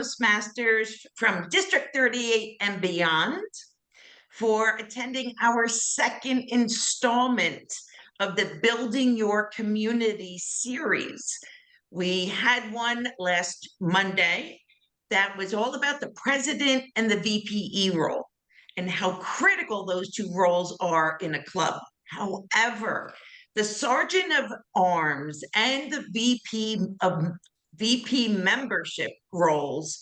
Toastmasters from District 38 and beyond for attending our second installment of the Building Your Community series. We had one last Monday that was all about the president and the VPE role and how critical those two roles are in a club. However, the sergeant of arms and the VP membership roles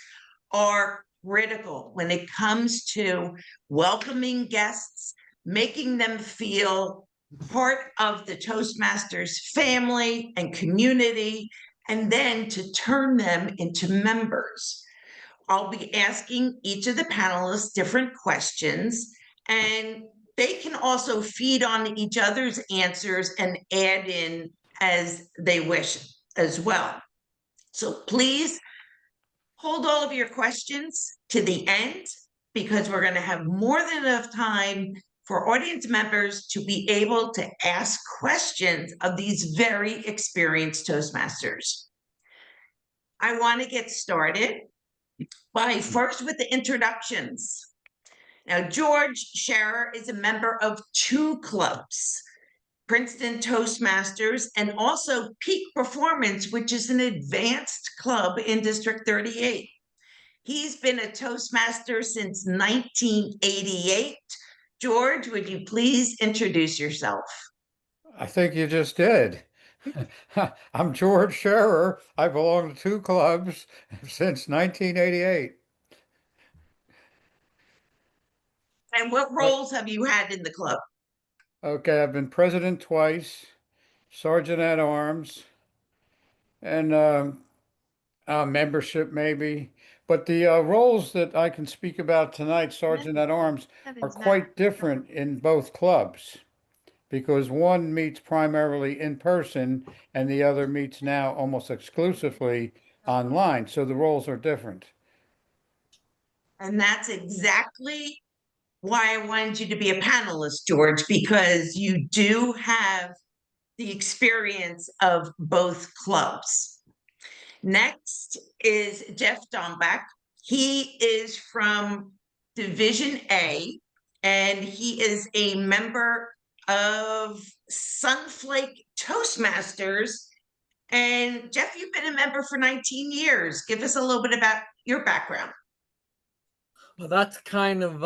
are critical when it comes to welcoming guests, making them feel part of the Toastmasters family and community, and then to turn them into members. I'll be asking each of the panelists different questions, and they can also feed on each other's answers and add in as they wish as well. So please hold all of your questions to the end, because we're going to have more than enough time for audience members to be able to ask questions of these very experienced Toastmasters. I want to get started by first with the introductions. Now, George Scherer is a member of two clubs, Princeton Toastmasters and also Peak Performance, which is an advanced club in District 38. He's been a Toastmaster since 1988. George, would you please introduce yourself? I think you just did. I'm George Scherer. I belong to two clubs since 1988. And what roles have you had in the club? Okay, I've been president twice, sergeant at arms, and membership maybe. But the roles that I can speak about tonight, sergeant at arms, are quite different in both clubs, because one meets primarily in person and the other meets now almost exclusively online. So the roles are different. And that's exactly why I wanted you to be a panelist, George, because you do have the experience of both clubs. Next is Jeff Dombach. He is from Division A, and he is a member of Sunflake Toastmasters. And Jeff, you've been a member for 19 years. Give us a little bit about your background. Well, that's kind of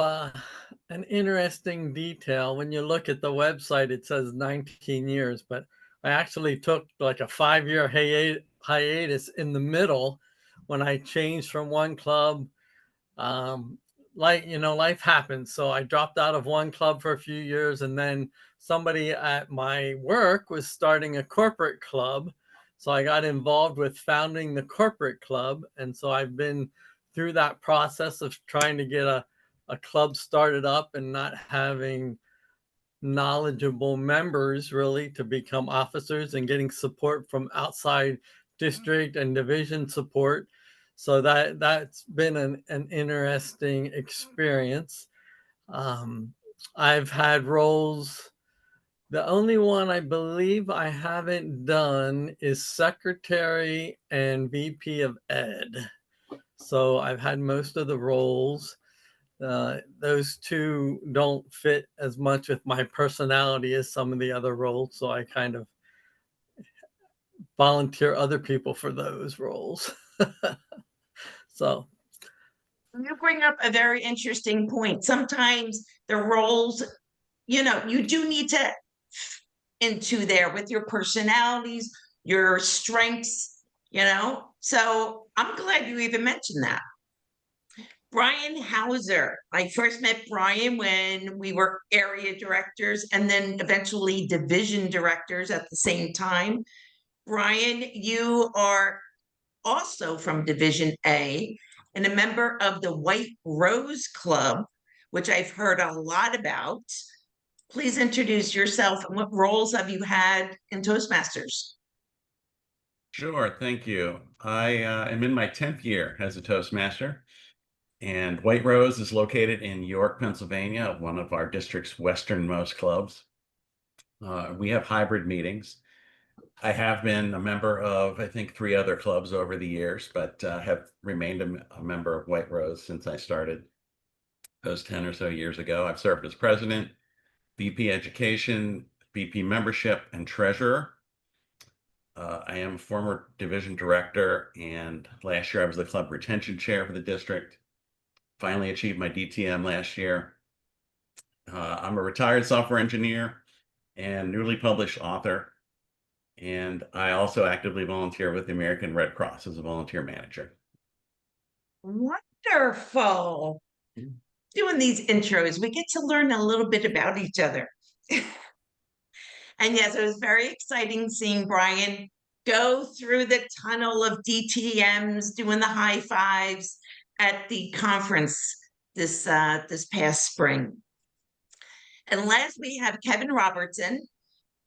an interesting detail. When you look at the website, it says 19 years, but I actually took like a 5-year hiatus in the middle when I changed from one club. Life happens. So I dropped out of one club for a few years, and then somebody at my work was starting a corporate club. So I got involved with founding the corporate club. And so I've been through that process of trying to get a club started up and not having knowledgeable members really to become officers, and getting support from outside district and division support. So that's been an interesting experience. I've had roles. The only one I believe I haven't done is secretary and VP of Ed. So I've had most of the roles. Those two don't fit as much with my personality as some of the other roles. So I kind of volunteer other people for those roles. So you bring up a very interesting point. Sometimes the roles, you do need to into there with your personalities, your strengths, So I'm glad you even mentioned that. Brian Hauser. I first met Brian when we were area directors and then eventually division directors at the same time. Brian, you are also from Division A and a member of the White Rose Club, which I've heard a lot about. Please introduce yourself and what roles have you had in Toastmasters? Sure, thank you. I am in my 10th year as a Toastmaster, and White Rose is located in York, Pennsylvania, one of our district's westernmost clubs. We have hybrid meetings. I have been a member of, I think, 3 other clubs over the years, but have remained a member of White Rose since I started those 10 or so years ago. I've served as president, VP education, VP membership, and treasurer. I am a former division director, and last year I was the club retention chair for the district. Finally achieved my DTM last year. I'm a retired software engineer and newly published author. And I also actively volunteer with the American Red Cross as a volunteer manager. Wonderful. Doing these intros, we get to learn a little bit about each other. And yes, it was very exciting seeing Brian go through the tunnel of DTMs, doing the high fives at the conference this past spring. And last we have Kevin Robertson.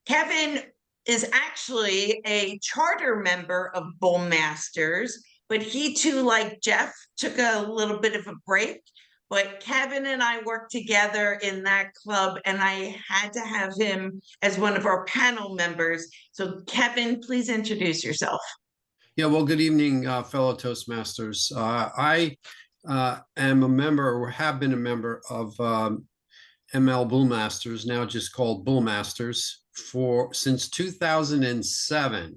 Kevin is actually a charter member of Bull Masters, but he too, like Jeff, took a little bit of a break. But Kevin and I worked together in that club, and I had to have him as one of our panel members. So Kevin, please introduce yourself. Yeah, well, good evening, fellow Toastmasters. I am a member, or have been a member of ML Bull Masters, now just called Bull Masters, since 2007.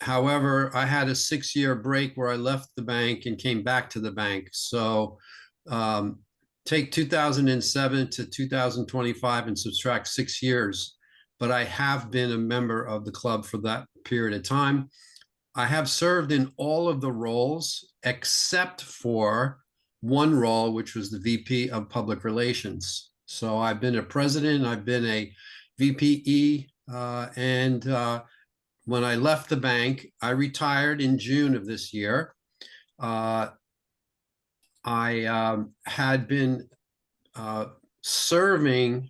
However, I had a 6-year break where I left the bank and came back to the bank. So take 2007 to 2025 and subtract 6 years. But I have been a member of the club for that period of time. I have served in all of the roles except for one role, which was the VP of Public Relations. So I've been a president, I've been a VPE, and when I left the bank, I retired in June of this year. I had been serving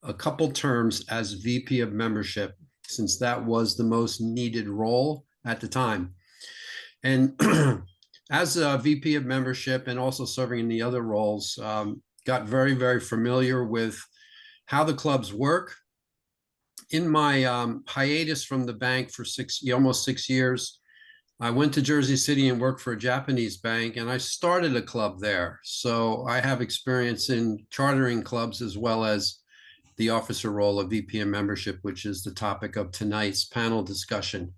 a couple terms as VP of membership, since that was the most needed role at the time. And as a VP of membership and also serving in the other roles, got very, very familiar with how the clubs work. In my hiatus from the bank for almost 6 years, I went to Jersey City and worked for a Japanese bank, and I started a club there. So I have experience in chartering clubs as well as the officer role of VPM membership, which is the topic of tonight's panel discussion.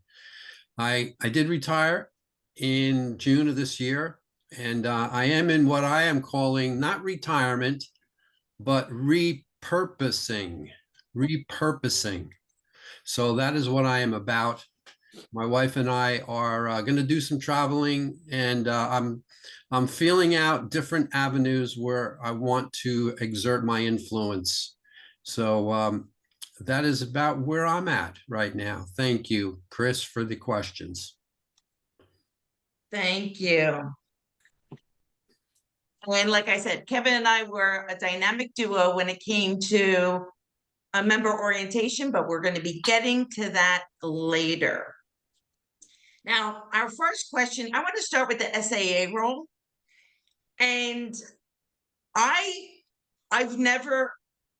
I did retire in June of this year, and I am in what I am calling not retirement, but repurposing. So that is what I am about. My wife and I are going to do some traveling, and I'm feeling out different avenues where I want to exert my influence. So that is about where I'm at right now. Thank you, Chris, for the questions. Thank you. And like I said, Kevin and I were a dynamic duo when it came to a member orientation, but we're going to be getting to that later. Now, our first question, I want to start with the SAA role. And I've never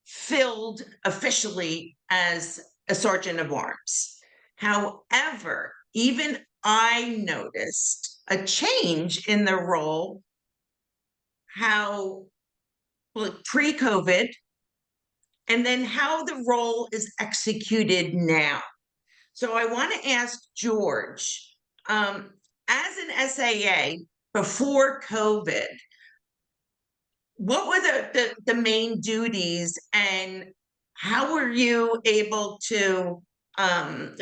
filled officially as a sergeant of arms. However, even I noticed a change in the role, how pre-COVID, and then how the role is executed now. So I want to ask George, as an SAA before COVID, what were the main duties, and how were you able to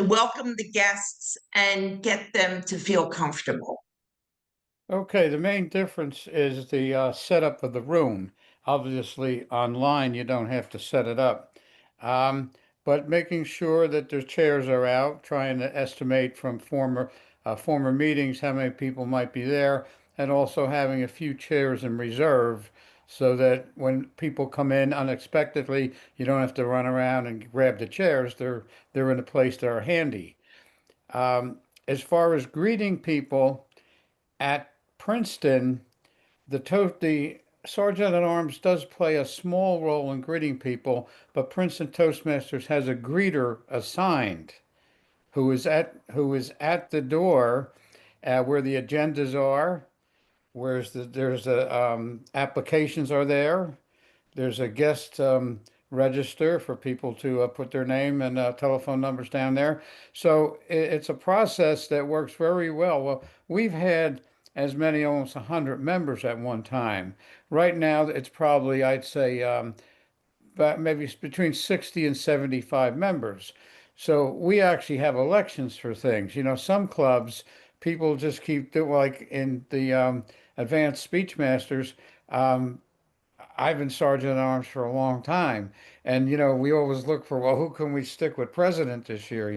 welcome the guests and get them to feel comfortable? Okay, the main difference is the setup of the room. Obviously, online you don't have to set it up, but making sure that the chairs are out, trying to estimate from former meetings how many people might be there, and also having a few chairs in reserve so that when people come in unexpectedly, you don't have to run around and grab the chairs. They're in a place that are handy. As far as greeting people at Princeton, the Sergeant at Arms does play a small role in greeting people, but Princeton Toastmasters has a greeter assigned who is at the door where the agendas are, there's a applications are there. There's a guest register for people to put their name and telephone numbers down there. So it's a process that works very well. Well, we've had as many, almost 100 members at one time. Right now, it's probably, I'd say, but maybe it's between 60 and 75 members. So we actually have elections for things. You know, some clubs, people just keep doing, like in the advanced speech masters. Um, I've been sergeant at arms for a long time, and we always look for, well, who can we stick with president this year?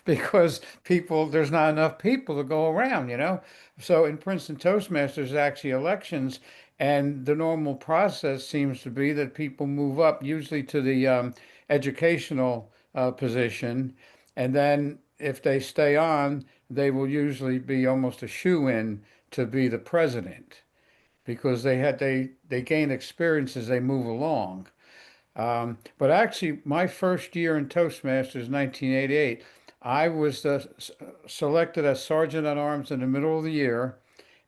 Because there's not enough people to go around. So in Princeton Toastmasters, there's actually elections, and the normal process seems to be that people move up, usually to the educational position, and then if they stay on, they will usually be almost a shoe-in to be the president because they gain experience as they move along. But actually, my first year in Toastmasters, 1988, I was selected as sergeant at arms in the middle of the year,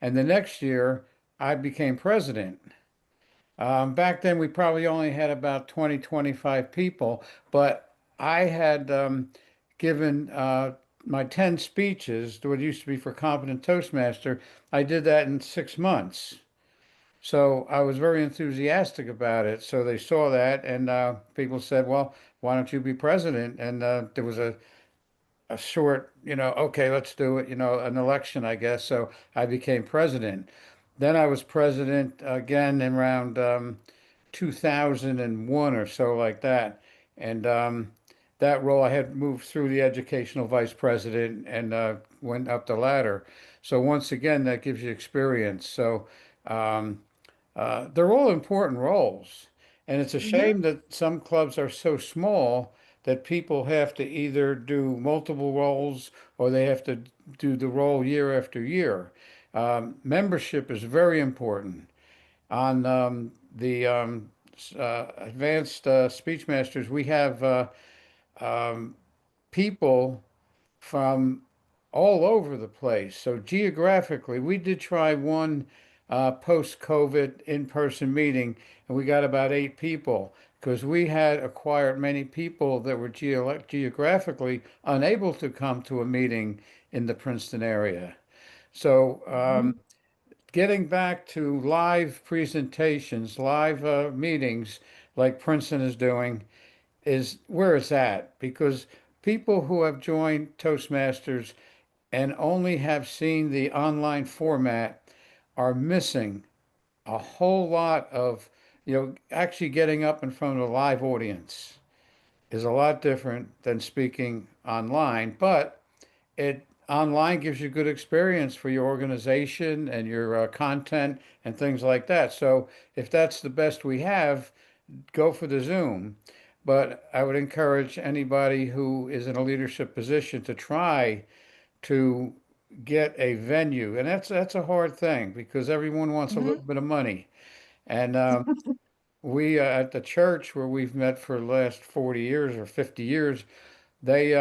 and the next year I became president. Back then, we probably only had about 20, 25 people, but I had given my 10 speeches, what used to be for Competent Toastmaster. I did that in 6 months. So I was very enthusiastic about it. So they saw that, and people said, "Well, why don't you be president?" And there was a short, okay, let's do it, an election, I guess. So I became president. Then I was president again in around 2001 or so, like that. And that role, I had moved through the educational vice president and went up the ladder. So once again, that gives you experience. So um, they're all important roles. And it's a Mhm. shame that some clubs are so small that people have to either do multiple roles or they have to do the role year after year. Membership is very important. On the advanced speech masters, we have um, people from all over the place. So geographically, we did try one post-COVID in-person meeting, and we got about 8 people because we had acquired many people that were geographically unable to come to a meeting in the Princeton area. So Mhm. getting back to live presentations, live meetings like Princeton is doing is where it's at because people who have joined Toastmasters and only have seen the online format are missing a whole lot of, actually getting up in front of a live audience is a lot different than speaking online, but it online gives you good experience for your organization and your content and things like that. So if that's the best we have, go for the Zoom. But I would encourage anybody who is in a leadership position to try to get a venue, and that's a hard thing because everyone wants a Mhm. little bit of money. And we at the church where we've met for the last 40 years or 50 years, they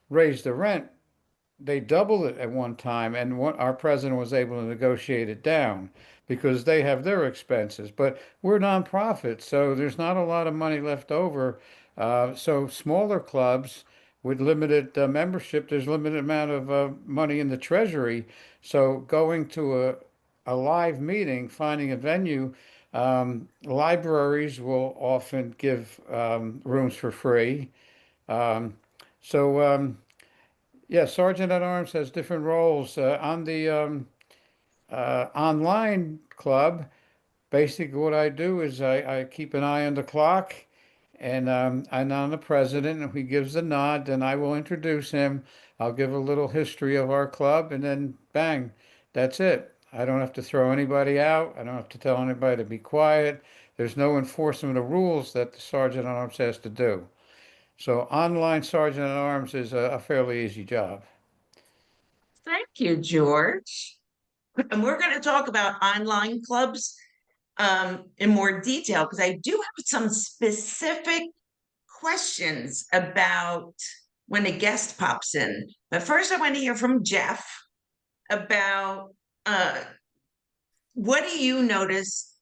raised the rent. They doubled it at one time, and our president was able to negotiate it down because they have their expenses. But we're nonprofit, so there's not a lot of money left over. So smaller clubs with limited membership, there's limited amount of money in the treasury. So going to a live meeting, finding a venue, libraries will often give rooms for free. Um, so. Yeah, Sergeant at Arms has different roles. On the online club, basically what I do is I keep an eye on the clock and I'm on the president. And if he gives the nod, then I will introduce him. I'll give a little history of our club and then bang, that's it. I don't have to throw anybody out. I don't have to tell anybody to be quiet. There's no enforcement of rules that the Sergeant at Arms has to do. So online Sergeant at Arms is a fairly easy job. Thank you, George. And we're going to talk about online clubs in more detail, because I do have some specific questions about when a guest pops in. But first, I want to hear from Jeff about what do you notice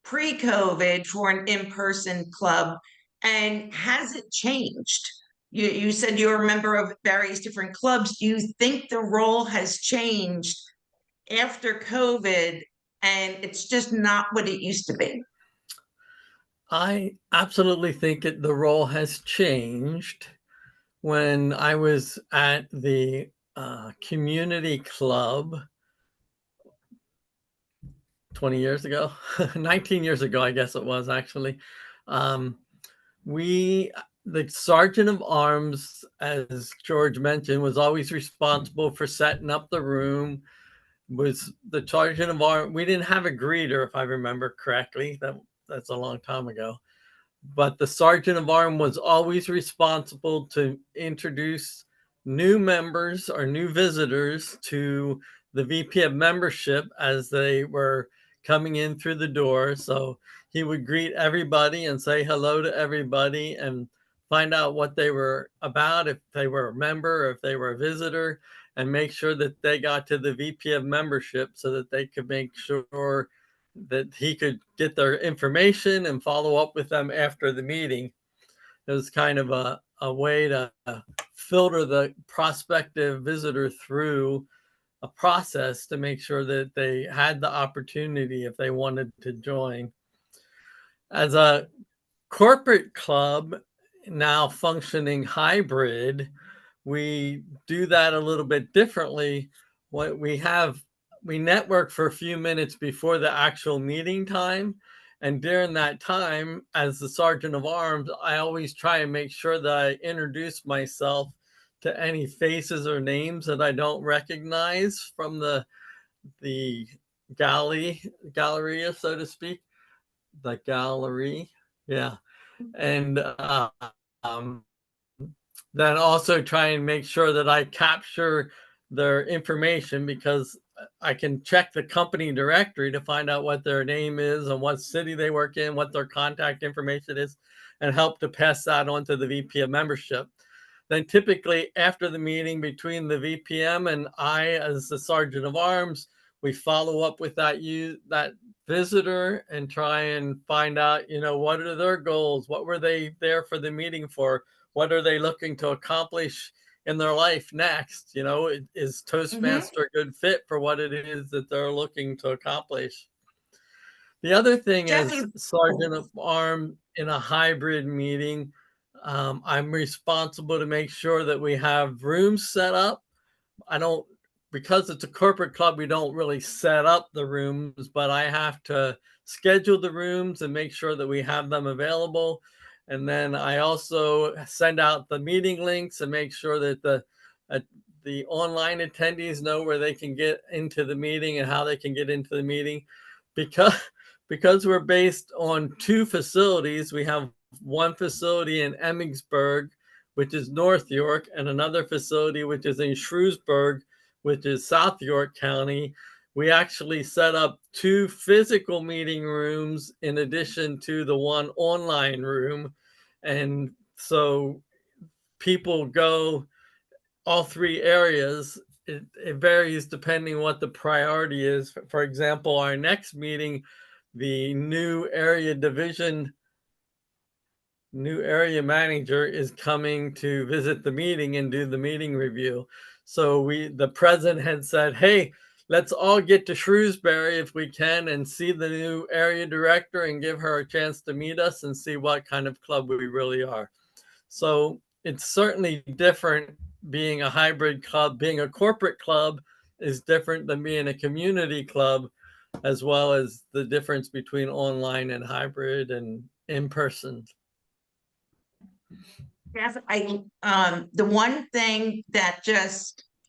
pre-COVID for an in-person club, and has it changed? You said you're a member of various different clubs. Do you think the role has changed after COVID and it's just not what it used to be? I absolutely think the role has changed. When I was at the community club 20 years ago, 19 years ago, I guess it was actually, the sergeant of arms, as George mentioned, was always responsible for setting up the room, was the sergeant of arms. We didn't have a greeter, if I remember correctly. That's a long time ago. But the sergeant of arms was always responsible to introduce new members or new visitors to the VPM membership as they were coming in through the door. So he would greet everybody and say hello to everybody and find out what they were about, if they were a member, or if they were a visitor, and make sure that they got to the VPM membership so that they could make sure that he could get their information and follow up with them after the meeting. It was kind of a way to filter the prospective visitor through a process to make sure that they had the opportunity if they wanted to join. As a corporate club, now functioning hybrid, we do that a little bit differently. What we network for a few minutes before the actual meeting time. And during that time, as the sergeant of arms, I always try and make sure that I introduce myself to any faces or names that I don't recognize from the galleria, so to speak, the gallery. Yeah. And then also try and make sure that I capture their information, because I can check the company directory to find out what their name is and what city they work in, what their contact information is, and help to pass that on to the VPM membership. Then typically after the meeting between the VPM and I, as the sergeant of arms, we follow up with that visitor and try and find out, what are their goals? What were they there for the meeting for? What are they looking to accomplish in their life next? Is Toastmaster a good fit for what it is that they're looking to accomplish? The other thing is, sergeant of arms in a hybrid meeting, I'm responsible to make sure that we have rooms set up. Because it's a corporate club, we don't really set up the rooms, but I have to schedule the rooms and make sure that we have them available. And then I also send out the meeting links and make sure that the online attendees know where they can get into the meeting and how they can get into the meeting. Because we're based on two facilities, we have one facility in Emmitsburg, which is North York, and another facility which is in Shrewsbury, which is South York County. We actually set up two physical meeting rooms in addition to the one online room. And so people go all three areas. It varies depending what the priority is. For example, our next meeting, the new area manager is coming to visit the meeting and do the meeting review. So the president had said, hey, let's all get to Shrewsbury if we can and see the new area director and give her a chance to meet us and see what kind of club we really are. So it's certainly different being a hybrid club. Being a corporate club is different than being a community club, as well as the difference between online and hybrid and in person. The one thing that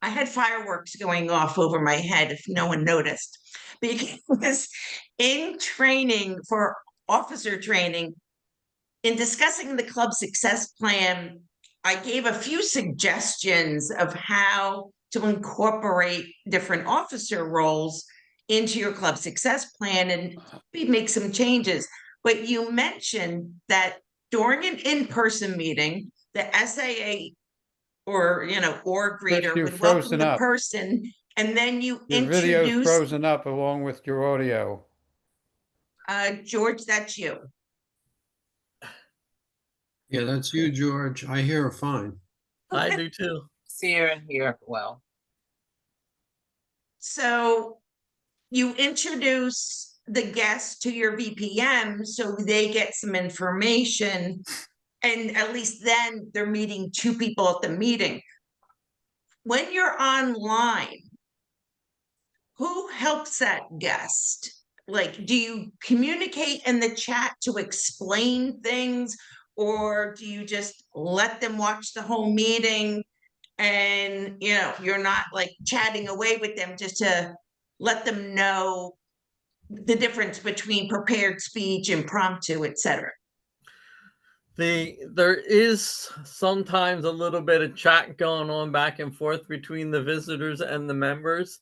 I had fireworks going off over my head, if no one noticed, because in training for officer training, in discussing the club success plan, I gave a few suggestions of how to incorporate different officer roles into your club success plan and maybe make some changes. But you mentioned that during an in-person meeting, the SAA or, or Chris, greeter you've would welcome frozen the up. person, and then you Your video's introduce, frozen up along with your audio. George, that's you. Yeah, that's you, George. I hear her fine. I do too. See her and hear well. So you introduce the guest to your VPM so they get some information, and at least then they're meeting two people at the meeting. When you're online, who helps that guest? Like, do you communicate in the chat to explain things, or do you just let them watch the whole meeting and you're not like chatting away with them just to let them know the difference between prepared speech, impromptu, etc.? There is sometimes a little bit of chat going on back and forth between the visitors and the members,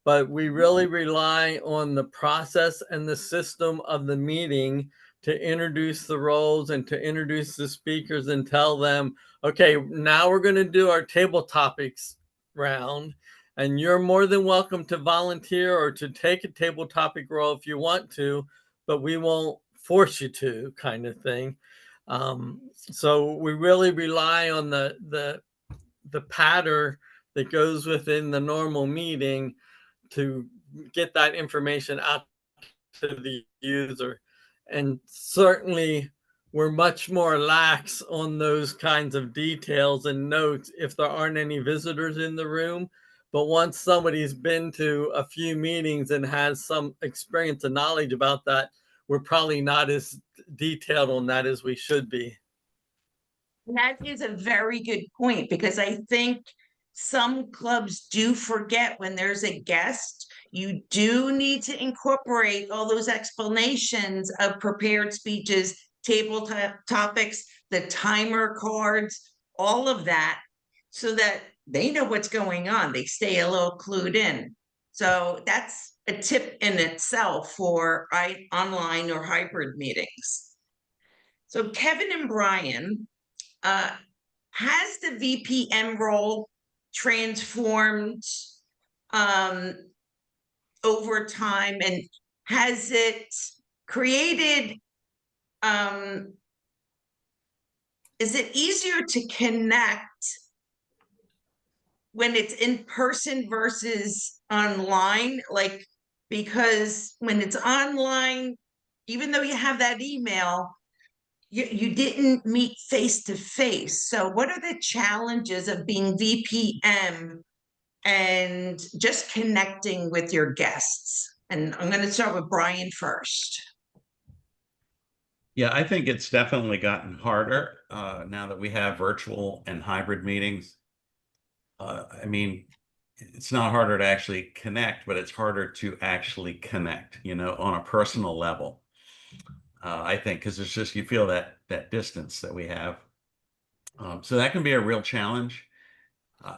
but we really rely on the process and the system of the meeting to introduce the roles and to introduce the speakers and tell them, okay, now we're going to do our table topics round, and you're more than welcome to volunteer or to take a table topic role if you want to, but we won't force you to, kind of thing. So we really rely on the pattern that goes within the normal meeting to get that information out to the user. And certainly we're much more lax on those kinds of details and notes if there aren't any visitors in the room. But once somebody's been to a few meetings and has some experience and knowledge about that, we're probably not as detailed on that as we should be. That is a very good point, because I think some clubs do forget when there's a guest, you do need to incorporate all those explanations of prepared speeches, table topics, the timer cards, all of that, so that they know what's going on. They stay a little clued in. So that's a tip in itself for online or hybrid meetings. So Kevin and Brian, has the VPM role transformed over time, and has it created, is it easier to connect when it's in person versus online? Like, because when it's online, even though you have that email, you didn't meet face to face. So what are the challenges of being VPM and just connecting with your guests? And I'm going to start with Brian first. Yeah, I think it's definitely gotten harder now that we have virtual and hybrid meetings. I mean, it's not harder to actually connect, but it's harder to actually connect, on a personal level. I think because it's just you feel that distance that we have. So that can be a real challenge.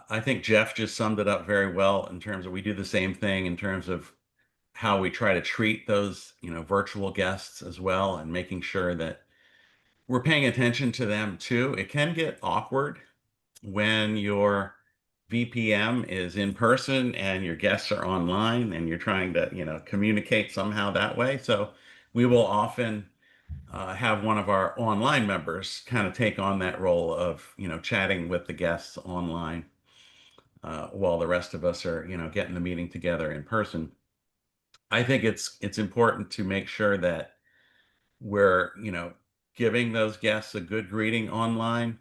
I think Jeff just summed it up very well in terms of we do the same thing in terms of how we try to treat those, virtual guests as well, and making sure that we're paying attention to them too. It can get awkward when your VPM is in person and your guests are online and you're trying to, communicate somehow that way. So we will often have one of our online members kind of take on that role of, chatting with the guests online while the rest of us are, getting the meeting together in person. I think it's important to make sure that we're, giving those guests a good greeting online,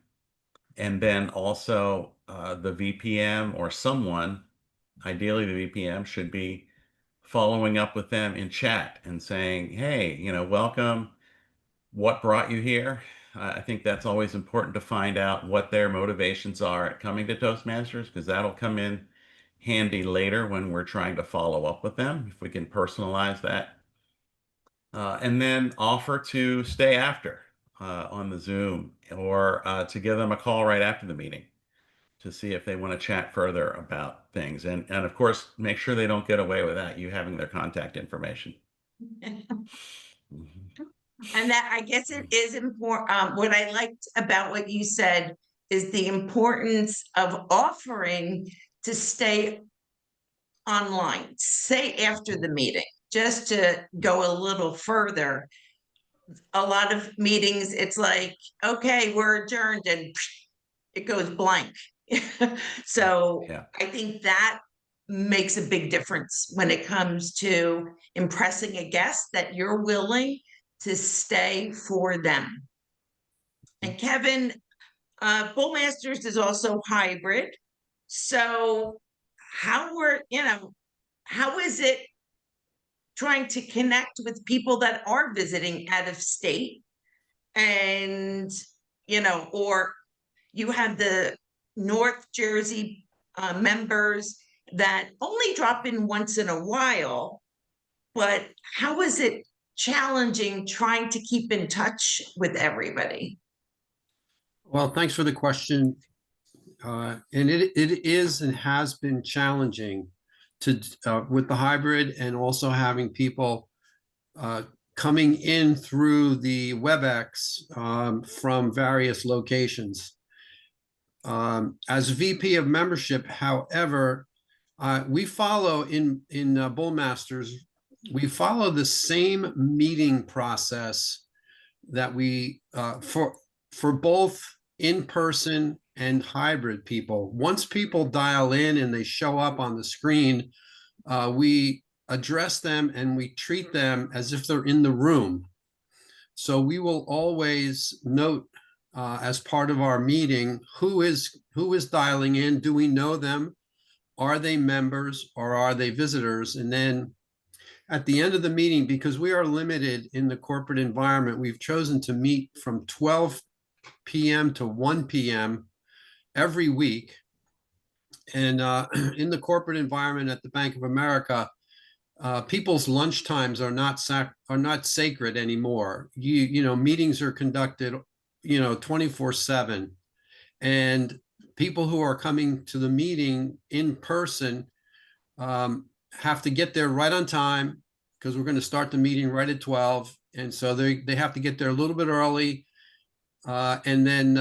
and then also the VPM or someone, ideally the VPM, should be following up with them in chat and saying, hey, welcome. What brought you here? I think that's always important to find out what their motivations are at coming to Toastmasters, because that'll come in handy later when we're trying to follow up with them, if we can personalize that. And then offer to stay after on the Zoom, or to give them a call right after the meeting. to see if they want to chat further about things. And of course, make sure they don't get away without you having their contact information. Mhm. And that, I guess it is important. What I liked about what you said is the importance of offering to stay online, say after the meeting, just to go a little further. A lot of meetings, it's like, okay, we're adjourned, and it goes blank. So Yeah. I think that makes a big difference when it comes to impressing a guest that you're willing to stay for them. And Kevin, Bullmasters is also hybrid. So how is it trying to connect with people that are visiting out of state? And, or you have the North Jersey members that only drop in once in a while, but how is it challenging trying to keep in touch with everybody? Well, thanks for the question. And it is and has been challenging to with the hybrid, and also having people coming in through the WebEx from various locations. As VP of membership, however, we follow in Bullmasters, we follow the same meeting process that we for both in-person and hybrid people. Once people dial in and they show up on the screen, we address them and we treat them as if they're in the room. So we will always note as part of our meeting who is dialing in. Do we know them? Are they members or are they visitors? And then at the end of the meeting, because we are limited in the corporate environment, we've chosen to meet from 12 p.m. to 1 p.m. every week. And in the corporate environment at the Bank of America, people's lunch times are not sacred anymore. Meetings are conducted, 24/7, and people who are coming to the meeting in person have to get there right on time, because we're going to start the meeting right at 12. And so they have to get there a little bit early. And then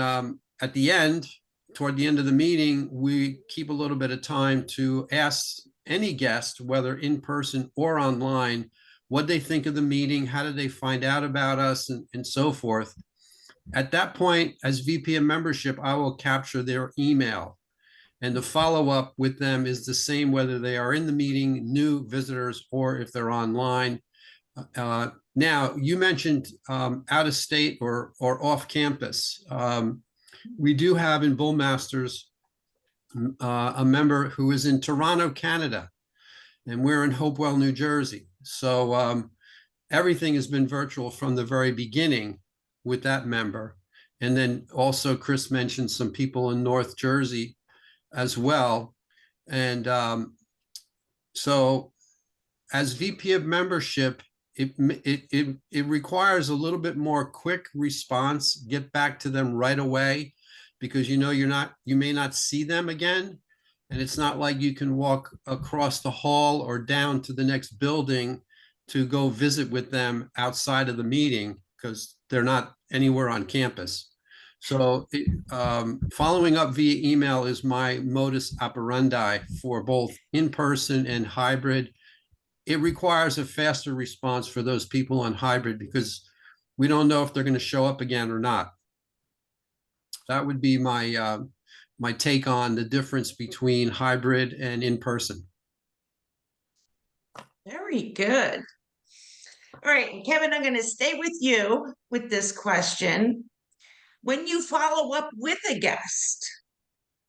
at the end, toward the end of the meeting, we keep a little bit of time to ask any guest, whether in person or online, what they think of the meeting, how did they find out about us, and so forth. At that point, as VP of membership, I will capture their email. And the follow-up with them is the same, whether they are in the meeting, new visitors, or if they're online. Now, you mentioned out of state or off campus. We do have in Bullmasters a member who is in Toronto, Canada, and we're in Hopewell, New Jersey. So everything has been virtual from the very beginning with that member. And then also Chris mentioned some people in North Jersey as well. And so as VP of membership, it requires a little bit more quick response, get back to them right away, because you may not see them again. And it's not like you can walk across the hall or down to the next building to go visit with them outside of the meeting, because they're not anywhere on campus. So following up via email is my modus operandi for both in-person and hybrid. It requires a faster response for those people on hybrid, because we don't know if they're going to show up again or not. That would be my my take on the difference between hybrid and in-person. Very good. All right, Kevin, I'm going to stay with you with this question. When you follow up with a guest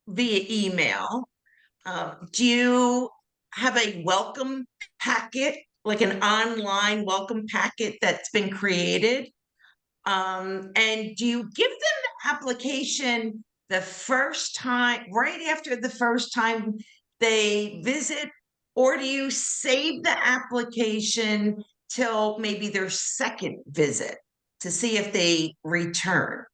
via email, do you have a welcome packet, like an online welcome packet that's been created? And do you give them the application the first time, right after the first time they visit, or do you save the application till maybe their second visit to see if they return?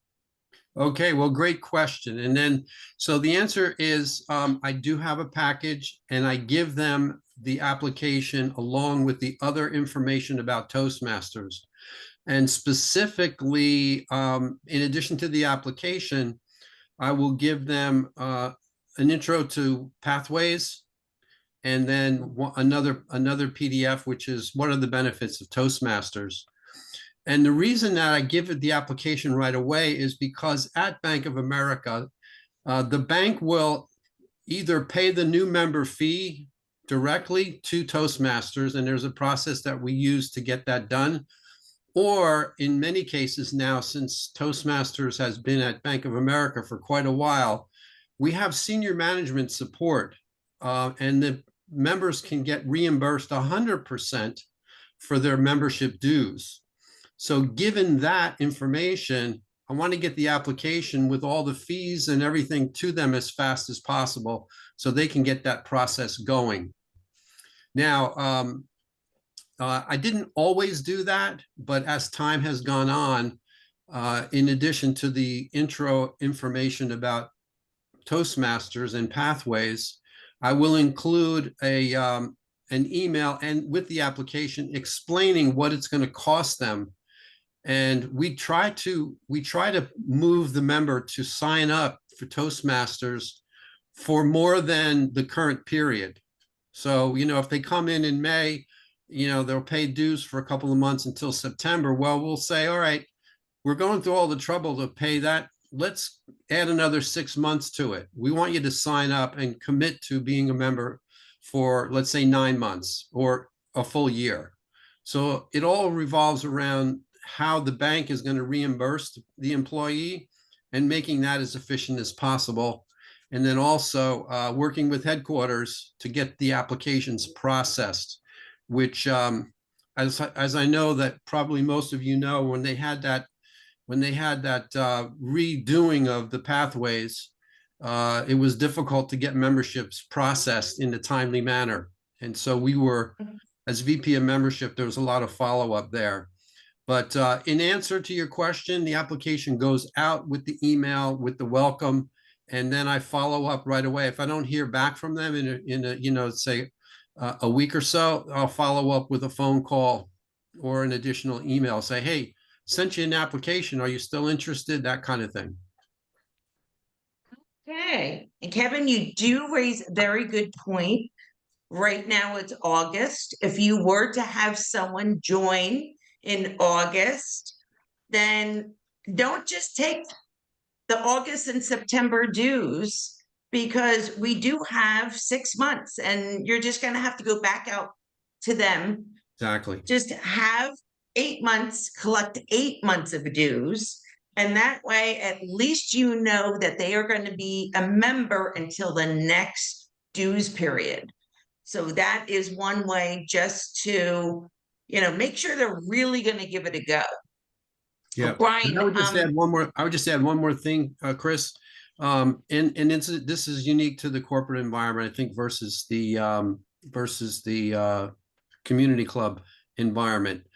Okay, well, great question. And then, so the answer is, I do have a package and I give them the application along with the other information about Toastmasters. And specifically, in addition to the application, I will give them an intro to pathways, and then another PDF, which is what are the benefits of Toastmasters. And the reason that I give it the application right away is because at Bank of America, the bank will either pay the new member fee directly to Toastmasters, and there's a process that we use to get that done. Or in many cases now, since Toastmasters has been at Bank of America for quite a while, we have senior management support, and the members can get reimbursed 100% for their membership dues. So given that information, I want to get the application with all the fees and everything to them as fast as possible so they can get that process going. Now, I didn't always do that, but as time has gone on, in addition to the intro information about Toastmasters and pathways, I will include an email and with the application explaining what it's going to cost them. And we try to move the member to sign up for Toastmasters for more than the current period. So, if they come in May, they'll pay dues for a couple of months until September. Well, we'll say, all right, we're going through all the trouble to pay that. Let's add another 6 months to it. We want you to sign up and commit to being a member for, let's say, 9 months or a full year. So it all revolves around how the bank is going to reimburse the employee and making that as efficient as possible. And then also working with headquarters to get the applications processed, which as I know that probably most of you know, when they had that redoing of the pathways, it was difficult to get memberships processed in a timely manner. And so we were, as VP of membership, there was a lot of follow-up there. But in answer to your question, the application goes out with the email, with the welcome, and then I follow up right away. If I don't hear back from them in a say a week or so, I'll follow up with a phone call or an additional email. Say, hey, sent you an application. Are you still interested? That kind of thing. Okay, and Kevin, you do raise a very good point. Right now it's August. If you were to have someone join in August, then don't just take the August and September dues, because we do have 6 months and you're just going to have to go back out to them. Exactly. Just have 8 months, collect 8 months of dues. And that way, at least you know that they are going to be a member until the next dues period. So that is one way just to, make sure they're really going to give it a go. Yeah, Brian, I would just add one more. I would just add one more thing, Chris. And this is unique to the corporate environment, I think, versus the community club environment.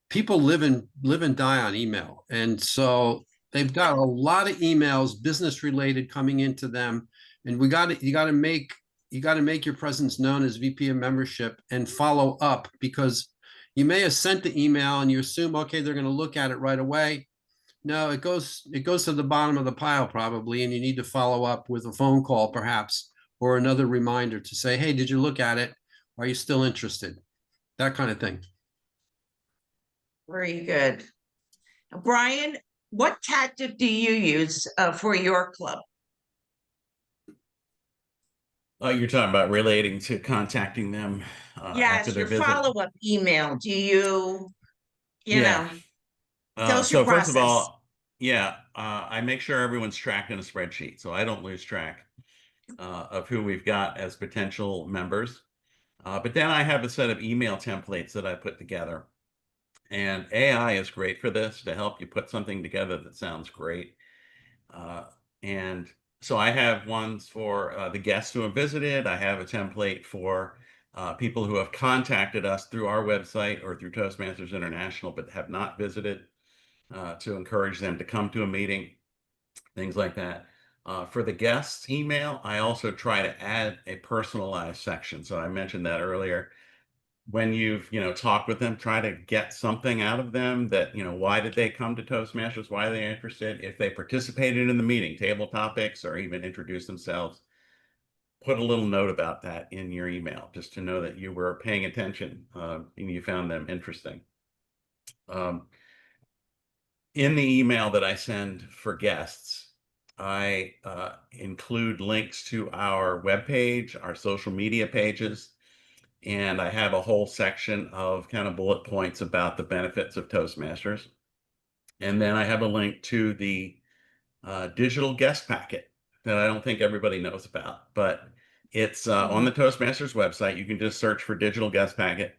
People live and die on email, and so they've got a lot of emails, business related, coming into them, and you got to make your presence known as VP of membership and follow up, because you may have sent the email and you assume, okay, they're going to look at it right away. No, it goes to the bottom of the pile probably, and you need to follow up with a phone call perhaps, or another reminder to say, hey, did you look at it? Are you still interested? That kind of thing. very good. Brian, what tactic do you use for your club? You're talking about relating to contacting them after Yes, their your visit? follow-up email. Do you, Yeah. tell us So your first of process. all, I make sure everyone's tracked in a spreadsheet, so I don't lose track of who we've got as potential members. But then I have a set of email templates that I put together. And AI is great for this, to help you put something together that sounds great. And so I have ones for the guests who have visited. I have a template for people who have contacted us through our website or through Toastmasters International but have not visited. to encourage them to come to a meeting, things like that. For the guests email, I also try to add a personalized section. So I mentioned that earlier. When you've, talked with them, try to get something out of them that, why did they come to Toastmasters? Why are they interested? If they participated in the meeting, table topics, or even introduced themselves, put a little note about that in your email, just to know that you were paying attention and you found them interesting. In the email that I send for guests, I include links to our webpage, our social media pages, and I have a whole section of kind of bullet points about the benefits of Toastmasters. And then I have a link to the digital guest packet that I don't think everybody knows about, but it's on the Toastmasters website. You can just search for digital guest packet,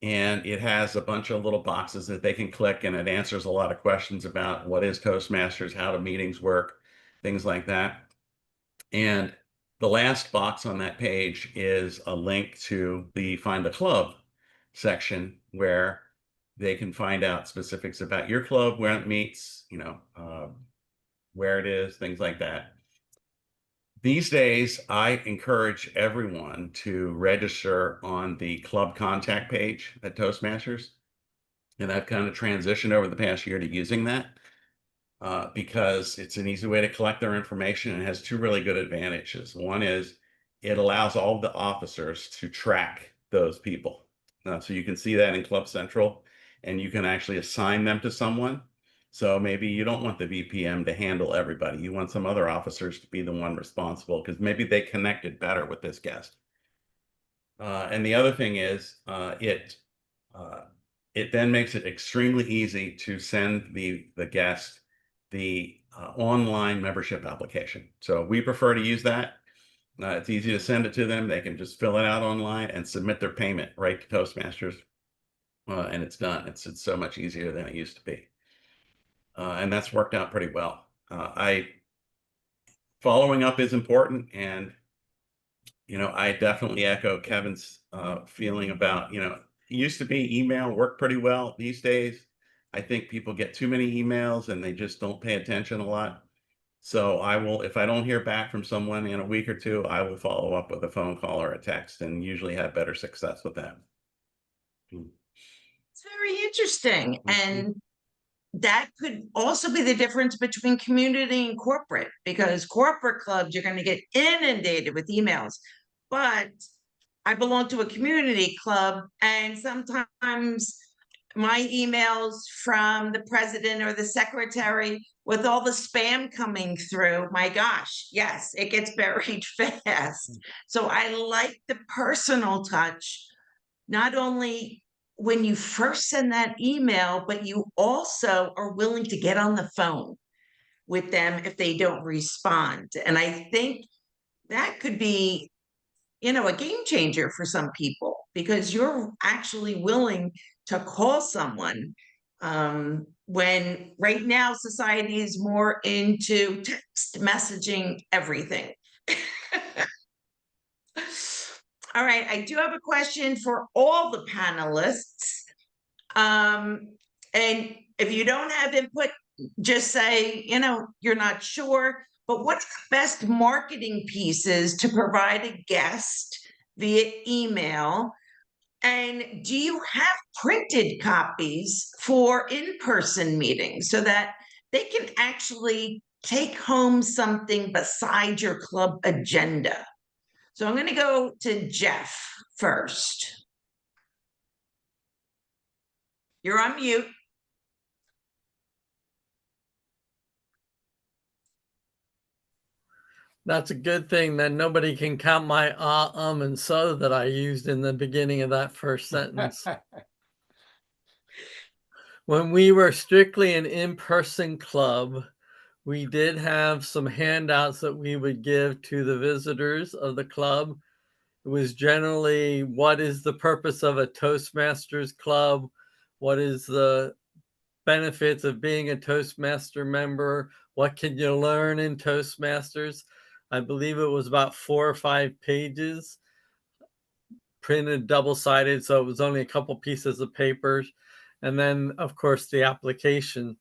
and it has a bunch of little boxes that they can click, and it answers a lot of questions about what is Toastmasters, how do meetings work, things like that. And the last box on that page is a link to the Find a Club section, where they can find out specifics about your club, where it meets, where it is, things like that. These days, I encourage everyone to register on the club contact page at Toastmasters. And I've kind of transitioned over the past year to using that because it's an easy way to collect their information, and it has two really good advantages. One is it allows all the officers to track those people. So you can see that in Club Central, and you can actually assign them to someone. So maybe you don't want the VPM to handle everybody. You want some other officers to be the one responsible because maybe they connected better with this guest. And the other thing is it then makes it extremely easy to send the guest the online membership application. So we prefer to use that. It's easy to send it to them. They can just fill it out online and submit their payment right to Toastmasters. And it's done. It's so much easier than it used to be. And that's worked out pretty well. Following up is important, and I definitely echo Kevin's feeling about, it used to be email worked pretty well. These days, I think people get too many emails and they just don't pay attention a lot. So I will, if I don't hear back from someone in a week or two, I will follow up with a phone call or a text, and usually have better success with that. It's very interesting. And that could also be the difference between community and corporate, because corporate clubs, you're going to get inundated with emails. But I belong to a community club, and sometimes my emails from the president or the secretary, with all the spam coming through, my gosh, yes, it gets buried fast. So I like the personal touch, not only when you first send that email, but you also are willing to get on the phone with them if they don't respond. And I think that could be, a game changer for some people, because you're actually willing to call someone when right now society is more into text messaging everything. All right, I do have a question for all the panelists. And if you don't have input, just say, you're not sure, but what's the best marketing pieces to provide a guest via email? And do you have printed copies for in-person meetings so that they can actually take home something besides your club agenda? So I'm going to go to Jeff first. You're on mute. That's a good thing that nobody can count my and so that I used in the beginning of that first sentence. When we were strictly an in-person club, we did have some handouts that we would give to the visitors of the club. It was generally, what is the purpose of a Toastmasters club? What is the benefits of being a Toastmaster member? What can you learn in Toastmasters? I believe it was about 4 or 5 pages, printed double-sided, so it was only a couple pieces of paper. and then of course the application.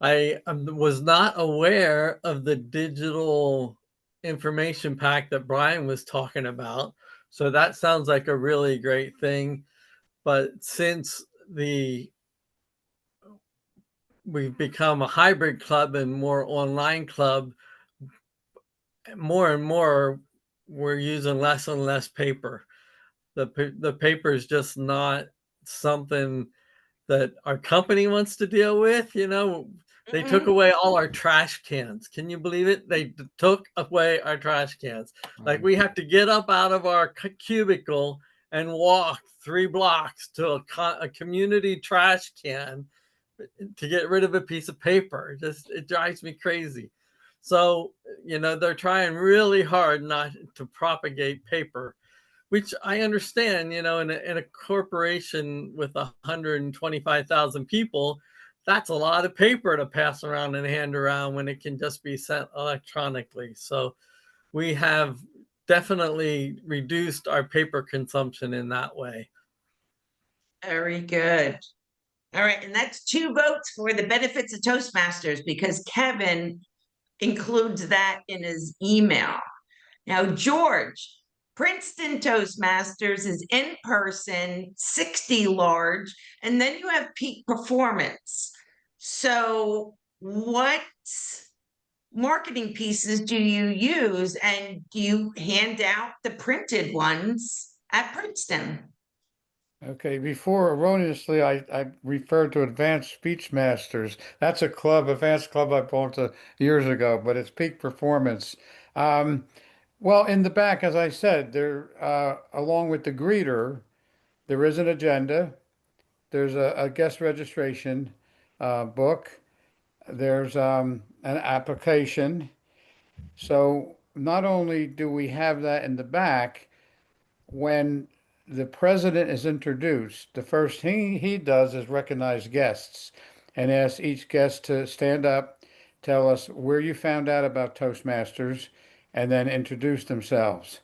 I was not aware of the digital information pack that Brian was talking about. So that sounds like a really great thing. But since we've become a hybrid club and more online club, more and more we're using less and less paper. The paper is just not something that our company wants to deal with. You know, they took away all our trash cans. Can you believe it? They took away our trash cans. Like we have to get up out of our cubicle and walk 3 blocks to a community trash can to get rid of a piece of paper. It drives me crazy. So, you know, they're trying really hard not to propagate paper, which I understand, you know, in a corporation with 125,000 people, that's a lot of paper to pass around and hand around when it can just be sent electronically. So we have definitely reduced our paper consumption in that way. Very good. All right, and that's 2 votes for the benefits of Toastmasters because Kevin includes that in his email. Now, George, Princeton Toastmasters is in person, 60 large, and then you have peak performance. So, what marketing pieces do you use, and do you hand out the printed ones at Princeton? Okay, before erroneously, I referred to Advanced Speech Masters. That's a club, advanced club I belonged to years ago, but it's peak performance. Um, well, in the back, as I said, there, along with the greeter, there is an agenda. There's a guest registration book. There's an application. So not only do we have that in the back, when the president is introduced, the first thing he does is recognize guests and ask each guest to stand up, tell us where you found out about Toastmasters, and then introduce themselves.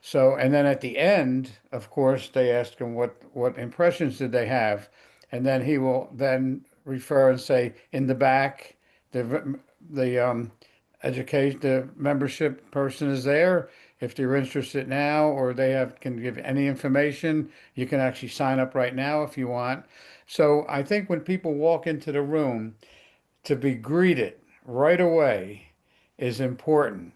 So, and then at the end, of course, they ask him what impressions did they have, and then he will then refer and say in the back, the education, the membership person is there. If they're interested now, or they have can give any information, you can actually sign up right now if you want. So I think when people walk into the room, to be greeted right away is important.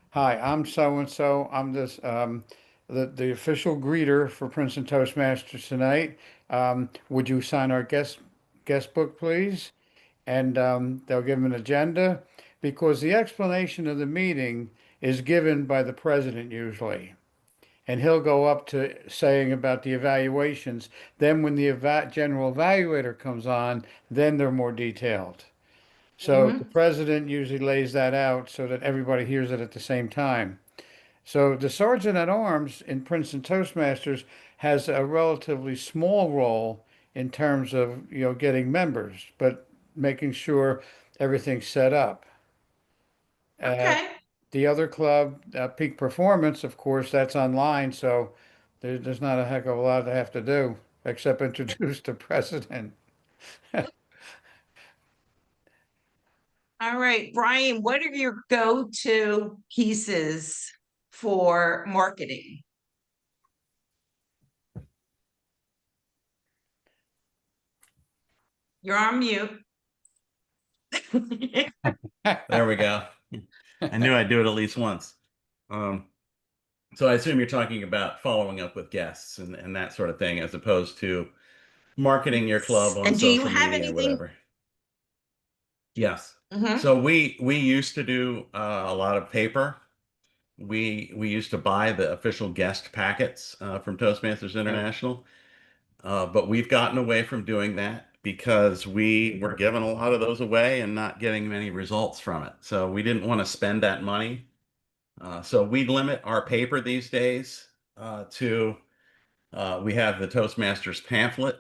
Hi, I'm so and so. I'm this the official greeter for Princeton Toastmasters tonight. Would you sign our guest book, please? And they'll give them an agenda because the explanation of the meeting is given by the president usually. And he'll go up to saying about the evaluations. Then when the general evaluator comes on, then they're more detailed. So the president usually lays that out so that everybody hears it at the same time. So the sergeant at arms in Princeton Toastmasters has a relatively small role in terms of, you know, getting members, but making sure everything's set up. Okay. The other club, Peak Performance, of course, that's online, so there's not a heck of a lot they have to do except introduce the president. All right, Brian, what are your go-to pieces for marketing? You're on mute. There we go. I knew I'd do it at least once. So I assume you're talking about following up with guests and that sort of thing, as opposed to marketing your club on And do you social have media or anything? whatever. Yes. Mhm. So we used to do a lot of paper. We used to buy the official guest packets from Toastmasters International, but we've gotten away from doing that because we were giving a lot of those away and not getting many results from it. So we didn't want to spend that money. So we limit our paper these days to we have the Toastmasters pamphlet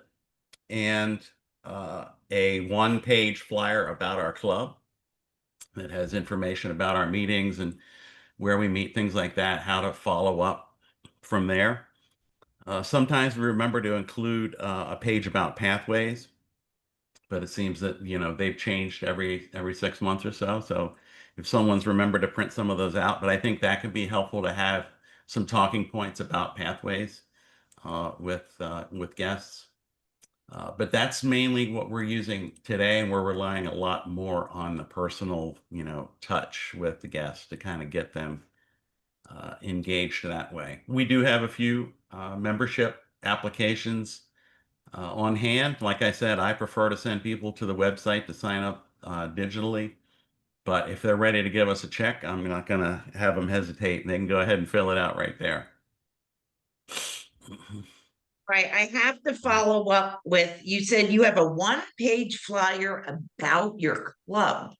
and a one-page flyer about our club that has information about our meetings and where we meet, things like that, how to follow up from there. Sometimes we remember to include a page about pathways. but it seems that, they've changed every 6 months or so. So if someone's remembered to print some of those out, but I think that could be helpful to have some talking points about pathways with guests. But that's mainly what we're using today, and we're relying a lot more on the personal, touch with the guests to kind of get them engaged that way. We do have a few membership applications on hand. Like I said, I prefer to send people to the website to sign up digitally. But if they're ready to give us a check, I'm not going to have them hesitate. They can go ahead and fill it out right there. Right, I have to follow up with, you said you have a one-page flyer about your club.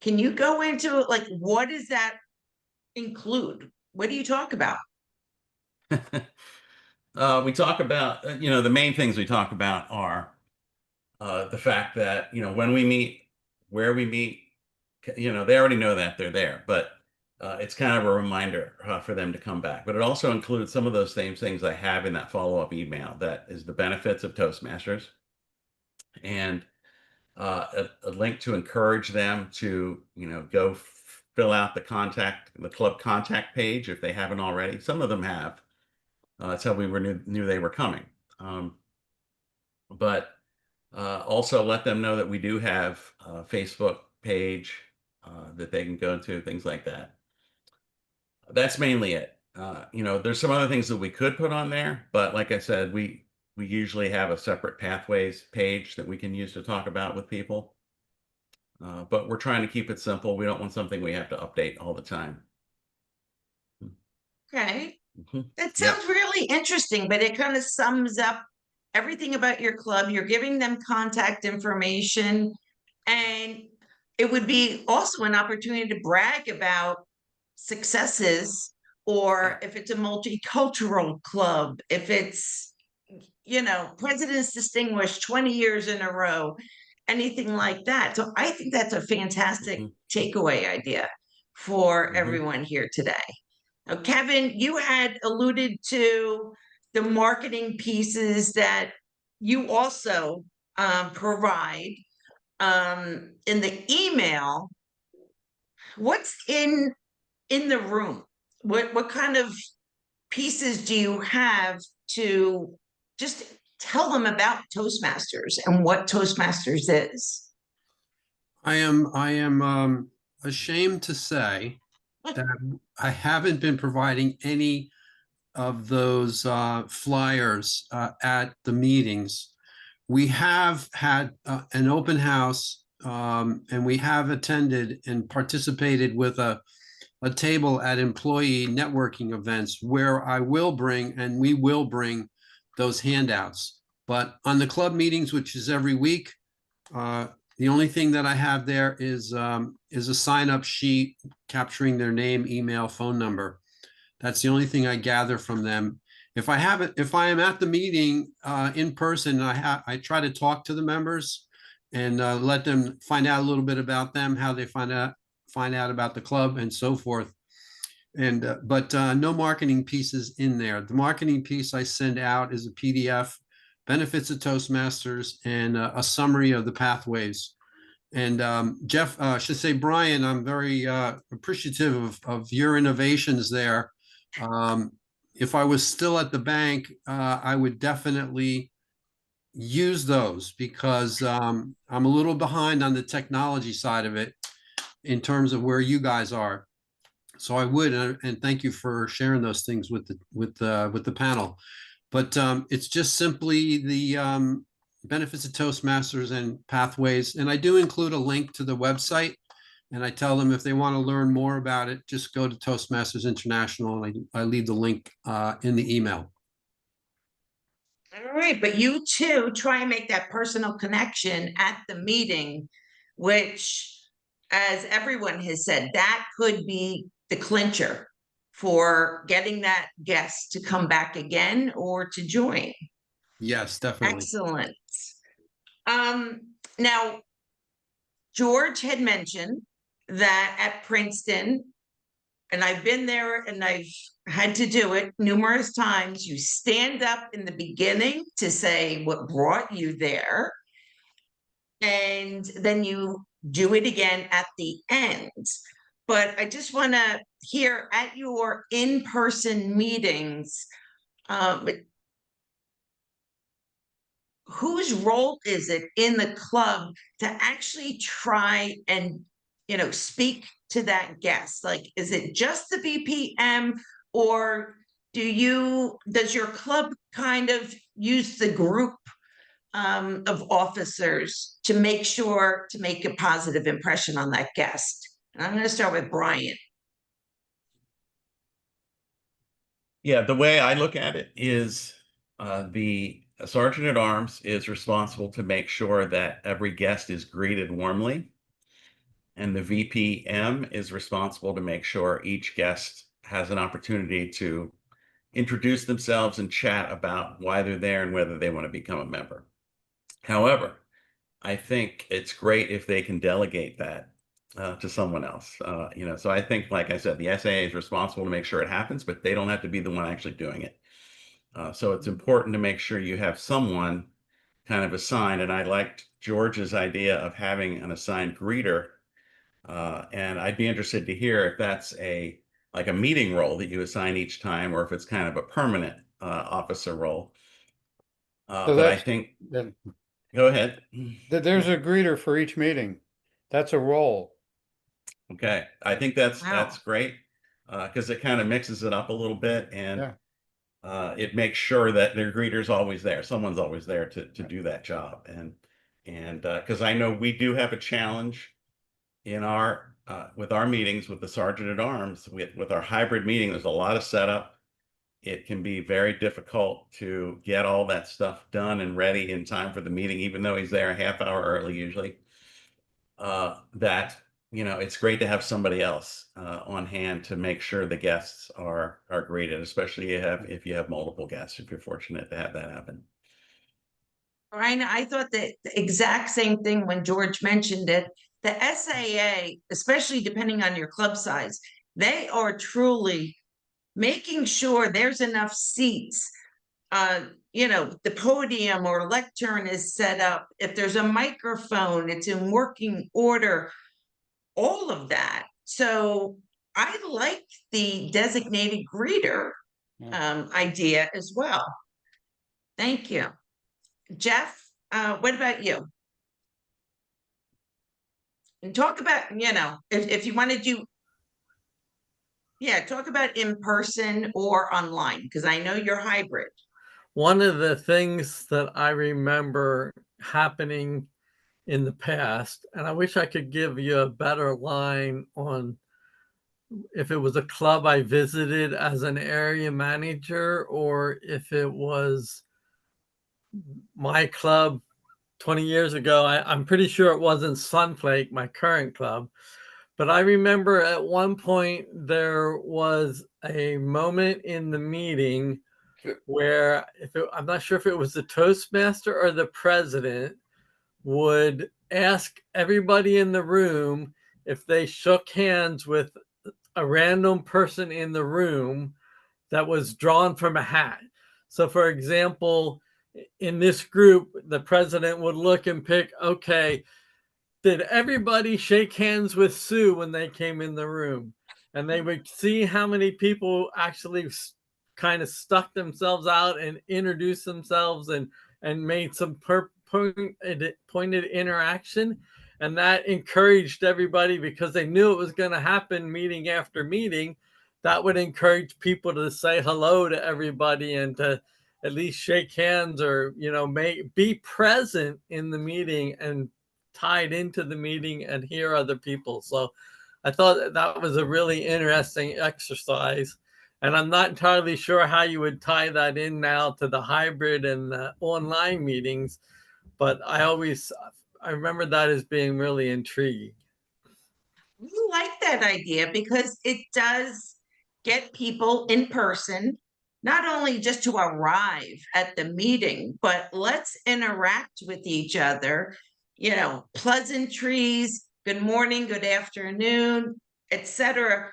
Can you go into like, what does that include? What do you talk about? We talk about, the main things we talk about are the fact that, when we meet, where we meet, they already know that they're there, but it's kind of a reminder for them to come back. But it also includes some of those same things I have in that follow-up email. That is the benefits of Toastmasters, and a link to encourage them to, go fill out the club contact page if they haven't already. Some of them have. That's how we knew they were coming. But also let them know that we do have a Facebook page that they can go to, things like that. That's mainly it. There's some other things that we could put on there, but like I said, we usually have a separate pathways page that we can use to talk about with people. But we're trying to keep it simple. We don't want something we have to update all the time. Okay, Mhm. that Yep. sounds really interesting, but it kind of sums up everything about your club. You're giving them contact information, and it would be also an opportunity to brag about successes, or if it's a multicultural club, if it's, President's Distinguished 20 years in a row, anything like that. So I think that's a fantastic Mhm. takeaway idea for Mhm. everyone here today. Now, Kevin, you had alluded to the marketing pieces that you also provide in the email. What's in the room? What kind of pieces do you have to just tell them about Toastmasters and what Toastmasters is? I am ashamed to say that I haven't been providing any of those flyers at the meetings. We have had an open house, and we have attended and participated with a table at employee networking events where I will bring, and we will bring, those handouts. But on the club meetings, which is every week, the only thing that I have there is a sign-up sheet capturing their name, email, phone number. That's the only thing I gather from them. If I am at the meeting in person, I try to talk to the members and let them find out a little bit about them, how they find out about the club, and so forth. And but no marketing pieces in there. The marketing piece I send out is a PDF, benefits of Toastmasters, and a summary of the pathways. And Jeff, should say, Brian, I'm very appreciative of your innovations there. If I was still at the bank, I would definitely use those, because I'm a little behind on the technology side of it in terms of where you guys are. So I would, and thank you for sharing those things with the panel. But it's just simply the benefits of Toastmasters and pathways. And I do include a link to the website, and I tell them if they want to learn more about it, just go to Toastmasters International, and I leave the link in the email. All right, but you too try and make that personal connection at the meeting, which, as everyone has said, that could be the clincher for getting that guest to come back again or to join. Yes, definitely. Excellent. Now, George had mentioned that at Princeton, and I've been there and I've had to do it numerous times, you stand up in the beginning to say what brought you there. and then you do it again at the end. But I just want to hear at your in-person meetings, whose role is it in the club to actually try and, speak to that guest? Like, is it just the VPM, or does your club kind of use the group of officers to make a positive impression on that guest? And I'm going to start with Brian. Yeah, the way I look at it is the sergeant at arms is responsible to make sure that every guest is greeted warmly. And the VPM is responsible to make sure each guest has an opportunity to introduce themselves and chat about why they're there and whether they want to become a member. However, I think it's great if they can delegate that to someone else. So I think, like I said, the SAA is responsible to make sure it happens, but they don't have to be the one actually doing it. So it's important to make sure you have someone kind of assigned. And I liked George's idea of having an assigned greeter. And I'd be interested to hear if that's like a meeting role that you assign each time, or if it's kind of a permanent officer role. So But I think, then go ahead. there's a greeter for each meeting. That's a role. Okay, I think that's Wow. great because it kind of mixes it up a little bit, and Yeah. it makes sure that their greeter's always there. Someone's always there to do that job, and because I know we do have a challenge in our with our meetings with the sergeant at arms with our hybrid meeting. There's a lot of setup. It can be very difficult to get all that stuff done and ready in time for the meeting, even though he's there a half hour early usually. That it's great to have somebody else on hand to make sure the guests are greeted, especially if you have multiple guests, if you're fortunate to have that happen. Brian, I thought the exact same thing when George mentioned it. The SAA, especially depending on your club size, they are truly making sure there's enough seats. The podium or lectern is set up. If there's a microphone, it's in working order, all of that. So I like the designated greeter idea as well. Thank you. Jeff, what about you? And talk about, if you want to do, talk about in person or online, because I know you're hybrid. One of the things that I remember happening in the past, and I wish I could give you a better line on if it was a club I visited as an area manager or if it was my club 20 years ago. I'm pretty sure it wasn't Sunflake, my current club. But I remember at one point there was a moment in the meeting where I'm not sure if it was the Toastmaster or the president would ask everybody in the room if they shook hands with a random person in the room that was drawn from a hat. So for example, in this group, the president would look and pick, okay, did everybody shake hands with Sue when they came in the room? And they would see how many people actually kind of stuck themselves out and introduced themselves and made some pointed interaction. And that encouraged everybody because they knew it was going to happen meeting after meeting. That would encourage people to say hello to everybody and to at least shake hands or, be present in the meeting and tied into the meeting and hear other people. So I thought that was a really interesting exercise. And I'm not entirely sure how you would tie that in now to the hybrid and the online meetings, but I remember that as being really intriguing. You like that idea because it does get people in person, not only just to arrive at the meeting, but let's interact with each other, pleasantries, good morning, good afternoon, etc.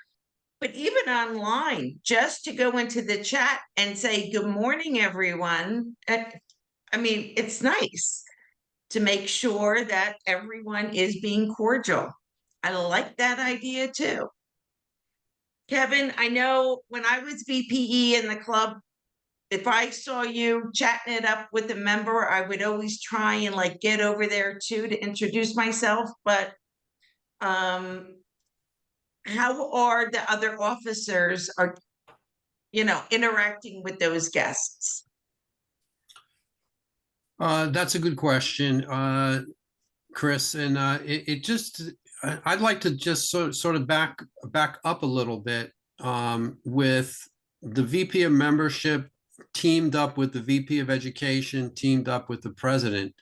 But even online, just to go into the chat and say, good morning, everyone. I mean, it's nice. to make sure that everyone is being cordial. I like that idea too. Kevin, I know when I was VPE in the club, if I saw you chatting it up with a member, I would always try and like get over there too to introduce myself. But how are the other officers interacting with those guests? That's a good question, Chris. And I'd like to just sort of back up a little bit with the VP of membership teamed up with the VP of education, teamed up with the president.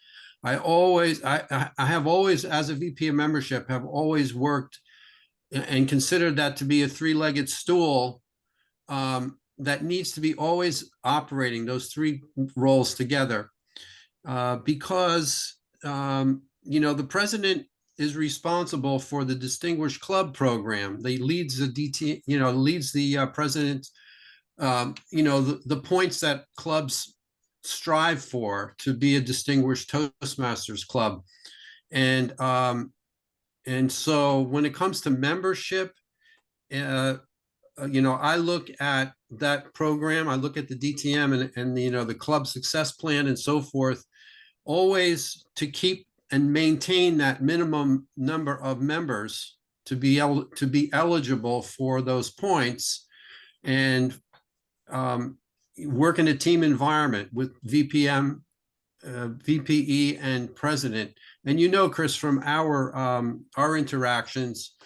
I have always, as a VP of membership, have always worked and considered that to be a three-legged stool that needs to be always operating those three roles together. Because the president is responsible for the Distinguished Club program. They leads the DT, leads the president, the points that clubs strive for to be a distinguished Toastmasters club. And so when it comes to membership, I look at that program, I look at the DTM and the club success plan and so forth, always to keep and maintain that minimum number of members to be eligible for those points, and work in a team environment with VPM, VPE, and president. And Chris, from our interactions,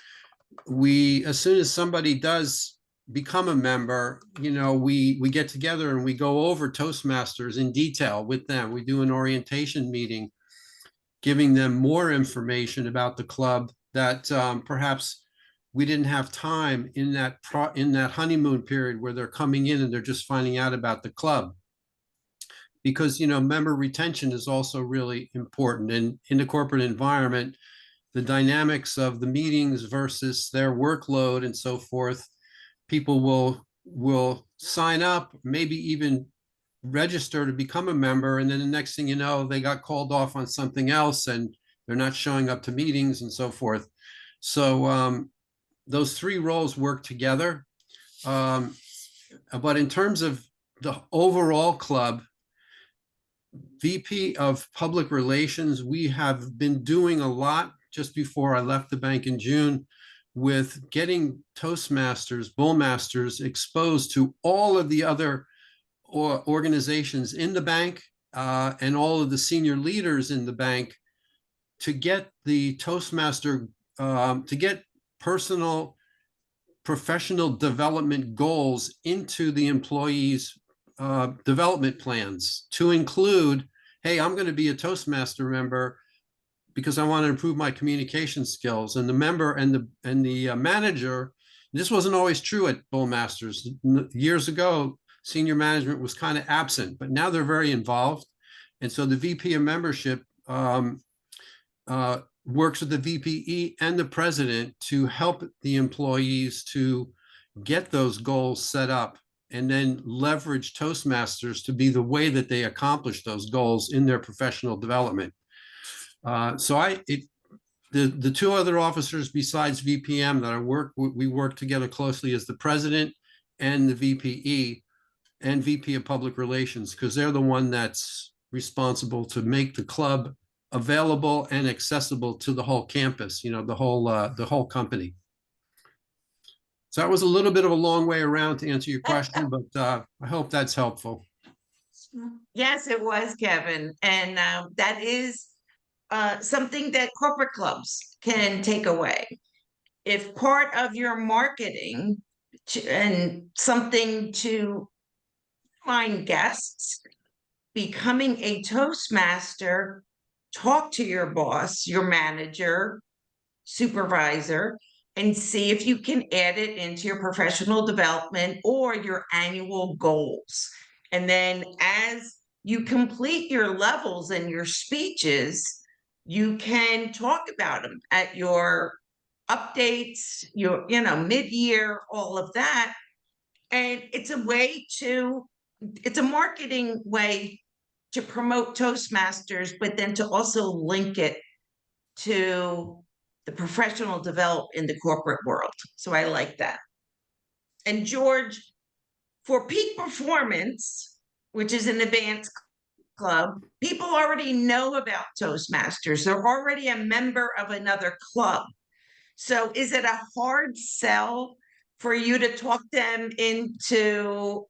as soon as somebody does become a member, we get together and we go over Toastmasters in detail with them. We do an orientation meeting, giving them more information about the club that perhaps we didn't have time in that honeymoon period where they're coming in and they're just finding out about the club. Because member retention is also really important, and in the corporate environment, the dynamics of the meetings versus their workload and so forth, people will sign up, maybe even register to become a member, and then the next thing you know, they got called off on something else and they're not showing up to meetings and so forth. So those three roles work together. But in terms of the overall club, VP of Public Relations, we have been doing a lot just before I left the bank in June with getting Toastmasters, Bullmasters exposed to all of the other organizations in the bank and all of the senior leaders in the bank to get the Toastmaster, to get professional development goals into the employees' development plans, to include, hey, I'm going to be a Toastmaster member because I want to improve my communication skills. And the member and the manager, this wasn't always true at Bullmasters. Years ago, senior management was kind of absent, but now they're very involved. And so the VP of membership works with the VPE and the president to help the employees to get those goals set up and then leverage Toastmasters to be the way that they accomplish those goals in their professional development. The two other officers besides VPM that we work together closely as the president and the VPE and VP of Public Relations, because they're the one that's responsible to make the club available and accessible to the whole campus, the whole company. So that was a little bit of a long way around to answer your question, but I hope that's helpful. Yes, it was, Kevin. And that is something that corporate clubs can take away. If part of your marketing and something to find guests, becoming a Toastmaster, talk to your boss, your manager, supervisor, and see if you can add it into your professional development or your annual goals. And then as you complete your levels and your speeches, you can talk about them at your updates, your, mid-year, all of that. And it's a marketing way to promote Toastmasters, but then to also link it to the professional development in the corporate world. So I like that. And George, for peak performance, which is an advanced club, people already know about Toastmasters. They're already a member of another club. So is it a hard sell for you to talk them into,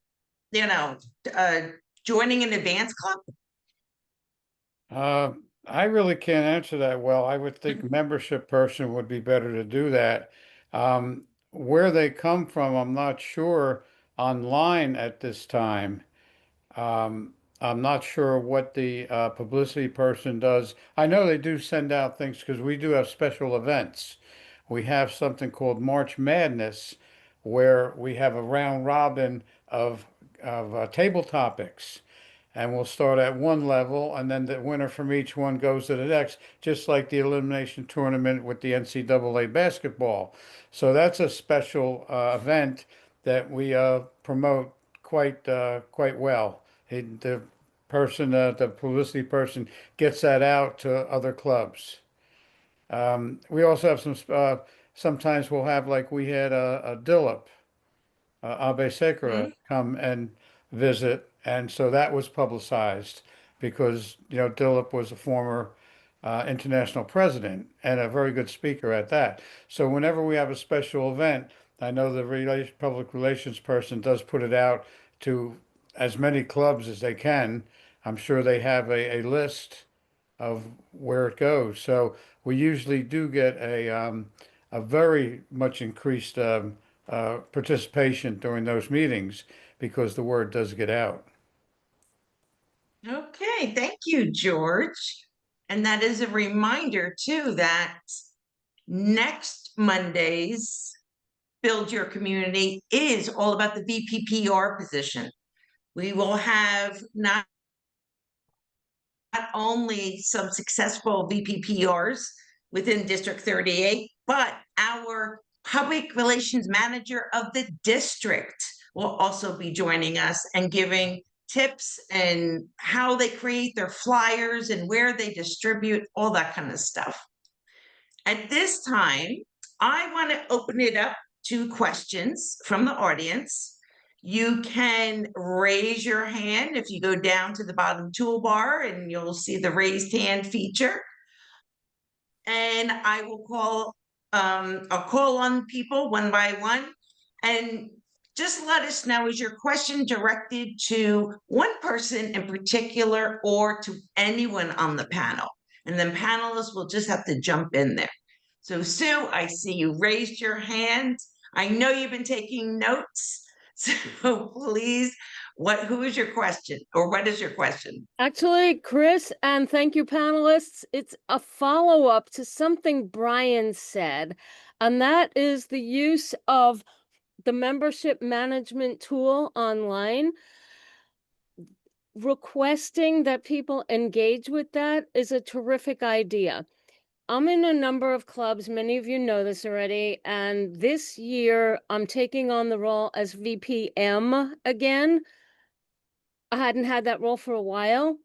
you know, joining an advanced club? I really can't answer that well. I would think membership person would be better to do that. Where they come from, I'm not sure online at this time. I'm not sure what the publicity person does. I know they do send out things because we do have special events. We have something called March Madness, where we have a round robin of table topics, and we'll start at one level, and then the winner from each one goes to the next, just like the elimination tournament with the NCAA basketball. So that's a special event that we promote quite well. The person, the publicity person, gets that out to other clubs. We also have some. Sometimes we'll have, like we had a Dillip, Abe Sekra, Mhm. come and visit, and so that was publicized because Dillip was a former international president and a very good speaker at that. So whenever we have a special event, I know the public relations person does put it out to as many clubs as they can. I'm sure they have a list of where it goes. So we usually do get a very much increased participation during those meetings because the word does get out. Okay, thank you, George. And that is a reminder too that next Monday's Build Your Community is all about the VPPR position. We will have not only some successful VPPRs within District 38, but our public relations manager of the district will also be joining us and giving tips and how they create their flyers and where they distribute, all that kind of stuff. At this time, I want to open it up to questions from the audience. You can raise your hand if you go down to the bottom toolbar and you'll see the raised hand feature. And I will I'll call on people one by one. And just let us know, is your question directed to one person in particular or to anyone on the panel? And then panelists will just have to jump in there. So Sue, I see you raised your hand. I know you've been taking notes. So please, who is your question, or what is your question? Actually, Chris, and thank you, panelists. It's a follow-up to something Brian said, and that is the use of the membership management tool online. Requesting that people engage with that is a terrific idea. I'm in a number of clubs, many of you know this already, and this year I'm taking on the role as VPM again. I hadn't had that role for a while.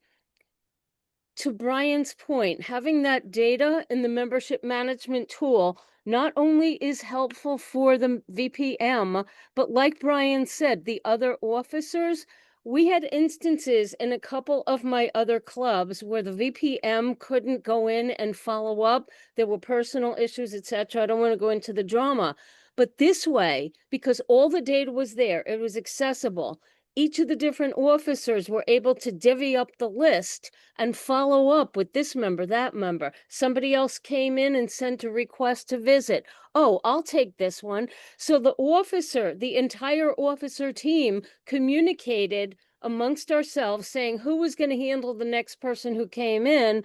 To Brian's point, having that data in the membership management tool not only is helpful for the VPM, but like Brian said, the other officers, we had instances in a couple of my other clubs where the VPM couldn't go in and follow up. There were personal issues, etc. I don't want to go into the drama. But this way, because all the data was there, it was accessible. Each of the different officers were able to divvy up the list and follow up with this member, that member. Somebody else came in and sent a request to visit. Oh, I'll take this one. So the entire officer team communicated amongst ourselves saying who was going to handle the next person who came in.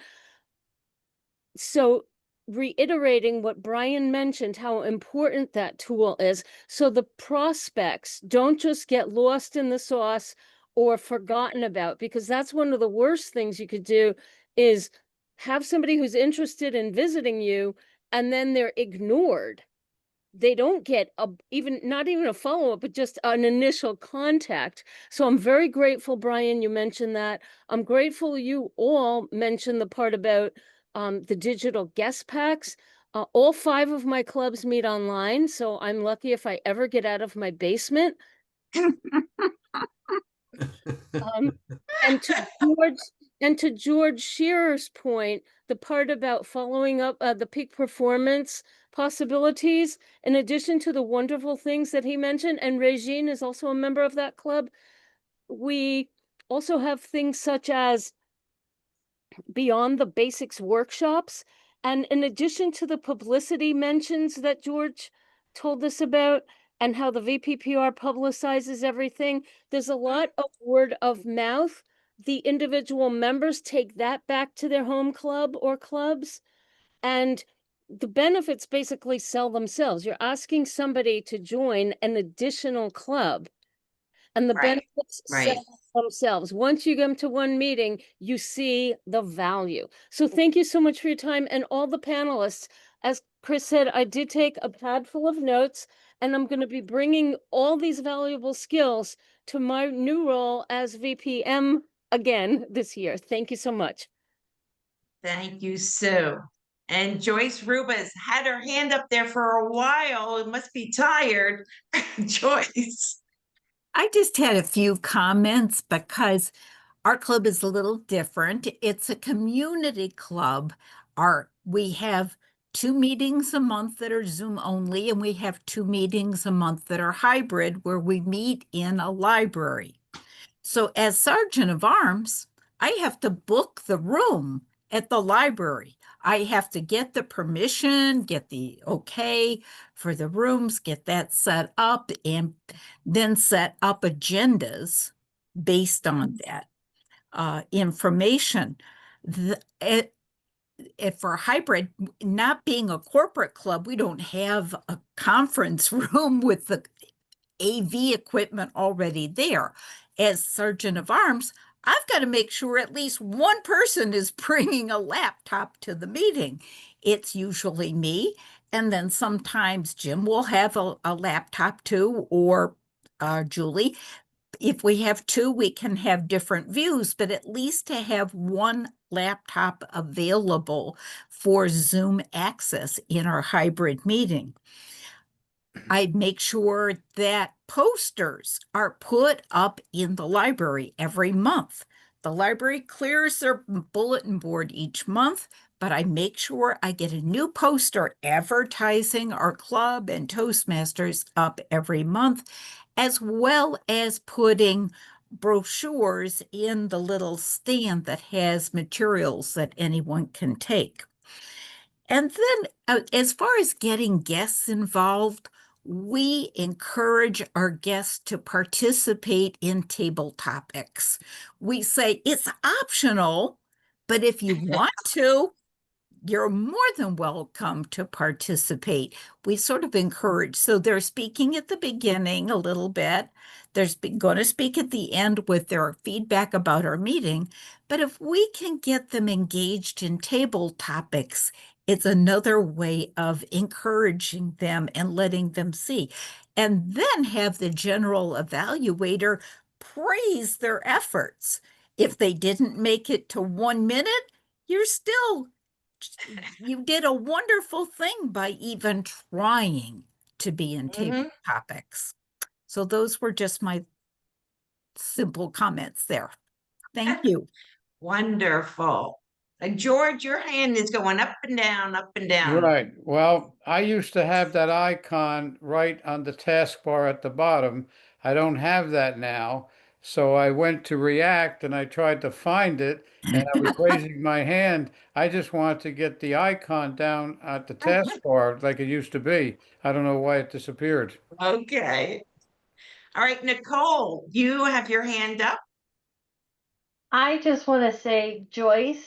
So reiterating what Brian mentioned, how important that tool is. So the prospects don't just get lost in the sauce or forgotten about, because that's one of the worst things you could do is have somebody who's interested in visiting you and then they're ignored. they don't get even not even a follow-up, but just an initial contact. So I'm very grateful, Brian, you mentioned that. I'm grateful you all mentioned the part about the digital guest packs. All 5 of my clubs meet online, so I'm lucky if I ever get out of my basement. And to George Shearer's point, the part about following up the peak performance possibilities, in addition to the wonderful things that he mentioned, and Regine is also a member of that club, we also have things such as beyond the basics workshops. And in addition to the publicity mentions that George told us about and how the VPPR publicizes everything, there's a lot of word of mouth. The individual members take that back to their home club or clubs, and the benefits basically sell themselves. You're asking somebody to join an additional club, and the Right, benefits right. sell themselves. Once you come to one meeting, you see the value. So thank you so much for your time, and all the panelists. As Chris said, I did take a pad full of notes, and I'm going to be bringing all these valuable skills to my new role as VPM again this year. Thank you so much. Thank you, Sue. And Joyce Rubas had her hand up there for a while. It must be tired. Joyce. I just had a few comments because our club is a little different. It's a community club. We have 2 meetings a month that are Zoom only, and we have 2 meetings a month that are hybrid where we meet in a library. So as Sergeant of Arms, I have to book the room at the library. I have to get the permission, get the okay for the rooms, get that set up, and then set up agendas based on that information. For hybrid, not being a corporate club, we don't have a conference room with the AV equipment already there. As Sergeant of Arms, I've got to make sure at least one person is bringing a laptop to the meeting. It's usually me, and then sometimes Jim will have a laptop too, or Julie. If we have 2, we can have different views, but at least to have one laptop available for Zoom access in our hybrid meeting. I make sure that posters are put up in the library every month. The library clears their bulletin board each month, but I make sure I get a new poster advertising our club and Toastmasters up every month, as well as putting brochures in the little stand that has materials that anyone can take. And then as far as getting guests involved, we encourage our guests to participate in table topics. We say it's optional, but if you want to, you're more than welcome to participate. We sort of encourage. So they're speaking at the beginning a little bit. They're going to speak at the end with their feedback about our meeting. But if we can get them engaged in table topics, it's another way of encouraging them and letting them see. And then have the general evaluator praise their efforts. If they didn't make it to 1 minute, you did a wonderful thing by even trying to be in table topics. So those were just my simple comments there. Thank you. Wonderful. George, your hand is going up and down, up and down. Right. Well, I used to have that icon right on the taskbar at the bottom. I don't have that now. So I went to React and I tried to find it and I was raising my hand. I just wanted to get the icon down at the taskbar like it used to be. I don't know why it disappeared. Okay. All right, Nicole, you have your hand up. I just want to say, Joyce,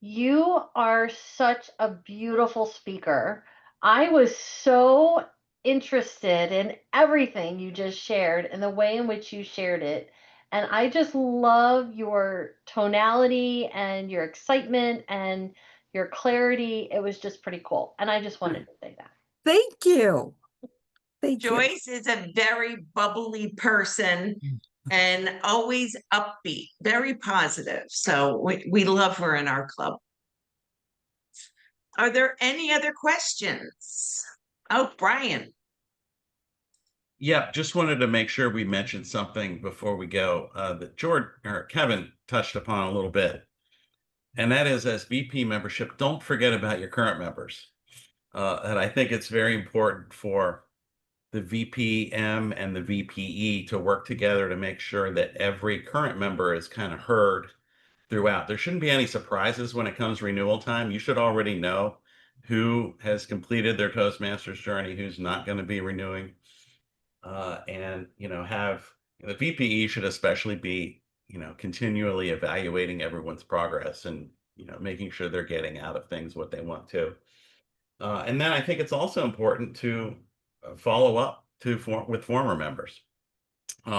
you are such a beautiful speaker. I was so interested in everything you just shared and the way in which you shared it. And I just love your tonality and your excitement and your clarity. It was just pretty cool. And I just wanted to say that. Thank you. Thank you. Joyce is a very bubbly person and always upbeat, very positive. So we love her in our club. Are there any other questions? Oh, Brian. Yeah, just wanted to make sure we mentioned something before we go that George or Kevin touched upon a little bit. And that is, as VP membership, don't forget about your current members. And I think it's very important for the VPM and the VPE to work together to make sure that every current member is kind of heard throughout. There shouldn't be any surprises when it comes renewal time. You should already know who has completed their Toastmasters journey, who's not going to be renewing. And, have the VPE should especially be, continually evaluating everyone's progress and, making sure they're getting out of things what they want to. And then I think it's also important to follow up with former members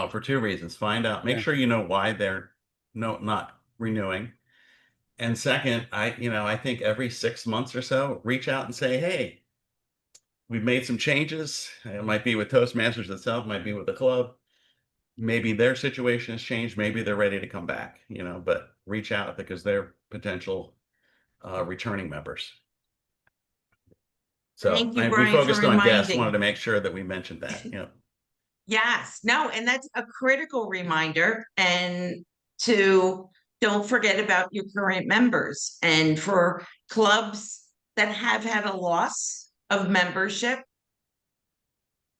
for two reasons. Find out, make sure you know why they're not renewing. And second, I think every 6 months or so, reach out and say, hey, we've made some changes. It might be with Toastmasters itself, might be with the club. Maybe their situation has changed. Maybe they're ready to come back, but reach out because they're potential returning members. So Thank you, we Brian, focused for on guests, reminding. wanted to make sure that we mentioned that. Yes, no, and that's a critical reminder. And to don't forget about your current members. And for clubs that have had a loss of membership,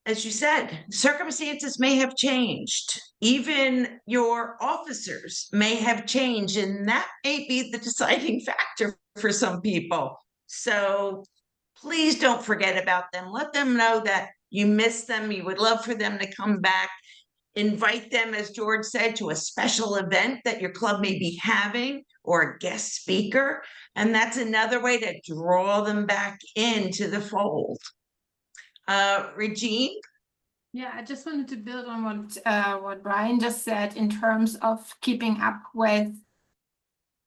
as you said, circumstances may have changed. Even your officers may have changed, and that may be the deciding factor for some people. So please don't forget about them. Let them know that you miss them. You would love for them to come back. Invite them, as George said, to a special event that your club may be having or a guest speaker. And that's another way to draw them back into the fold. Regine? Yeah, I just wanted to build on what Brian just said in terms of keeping up with.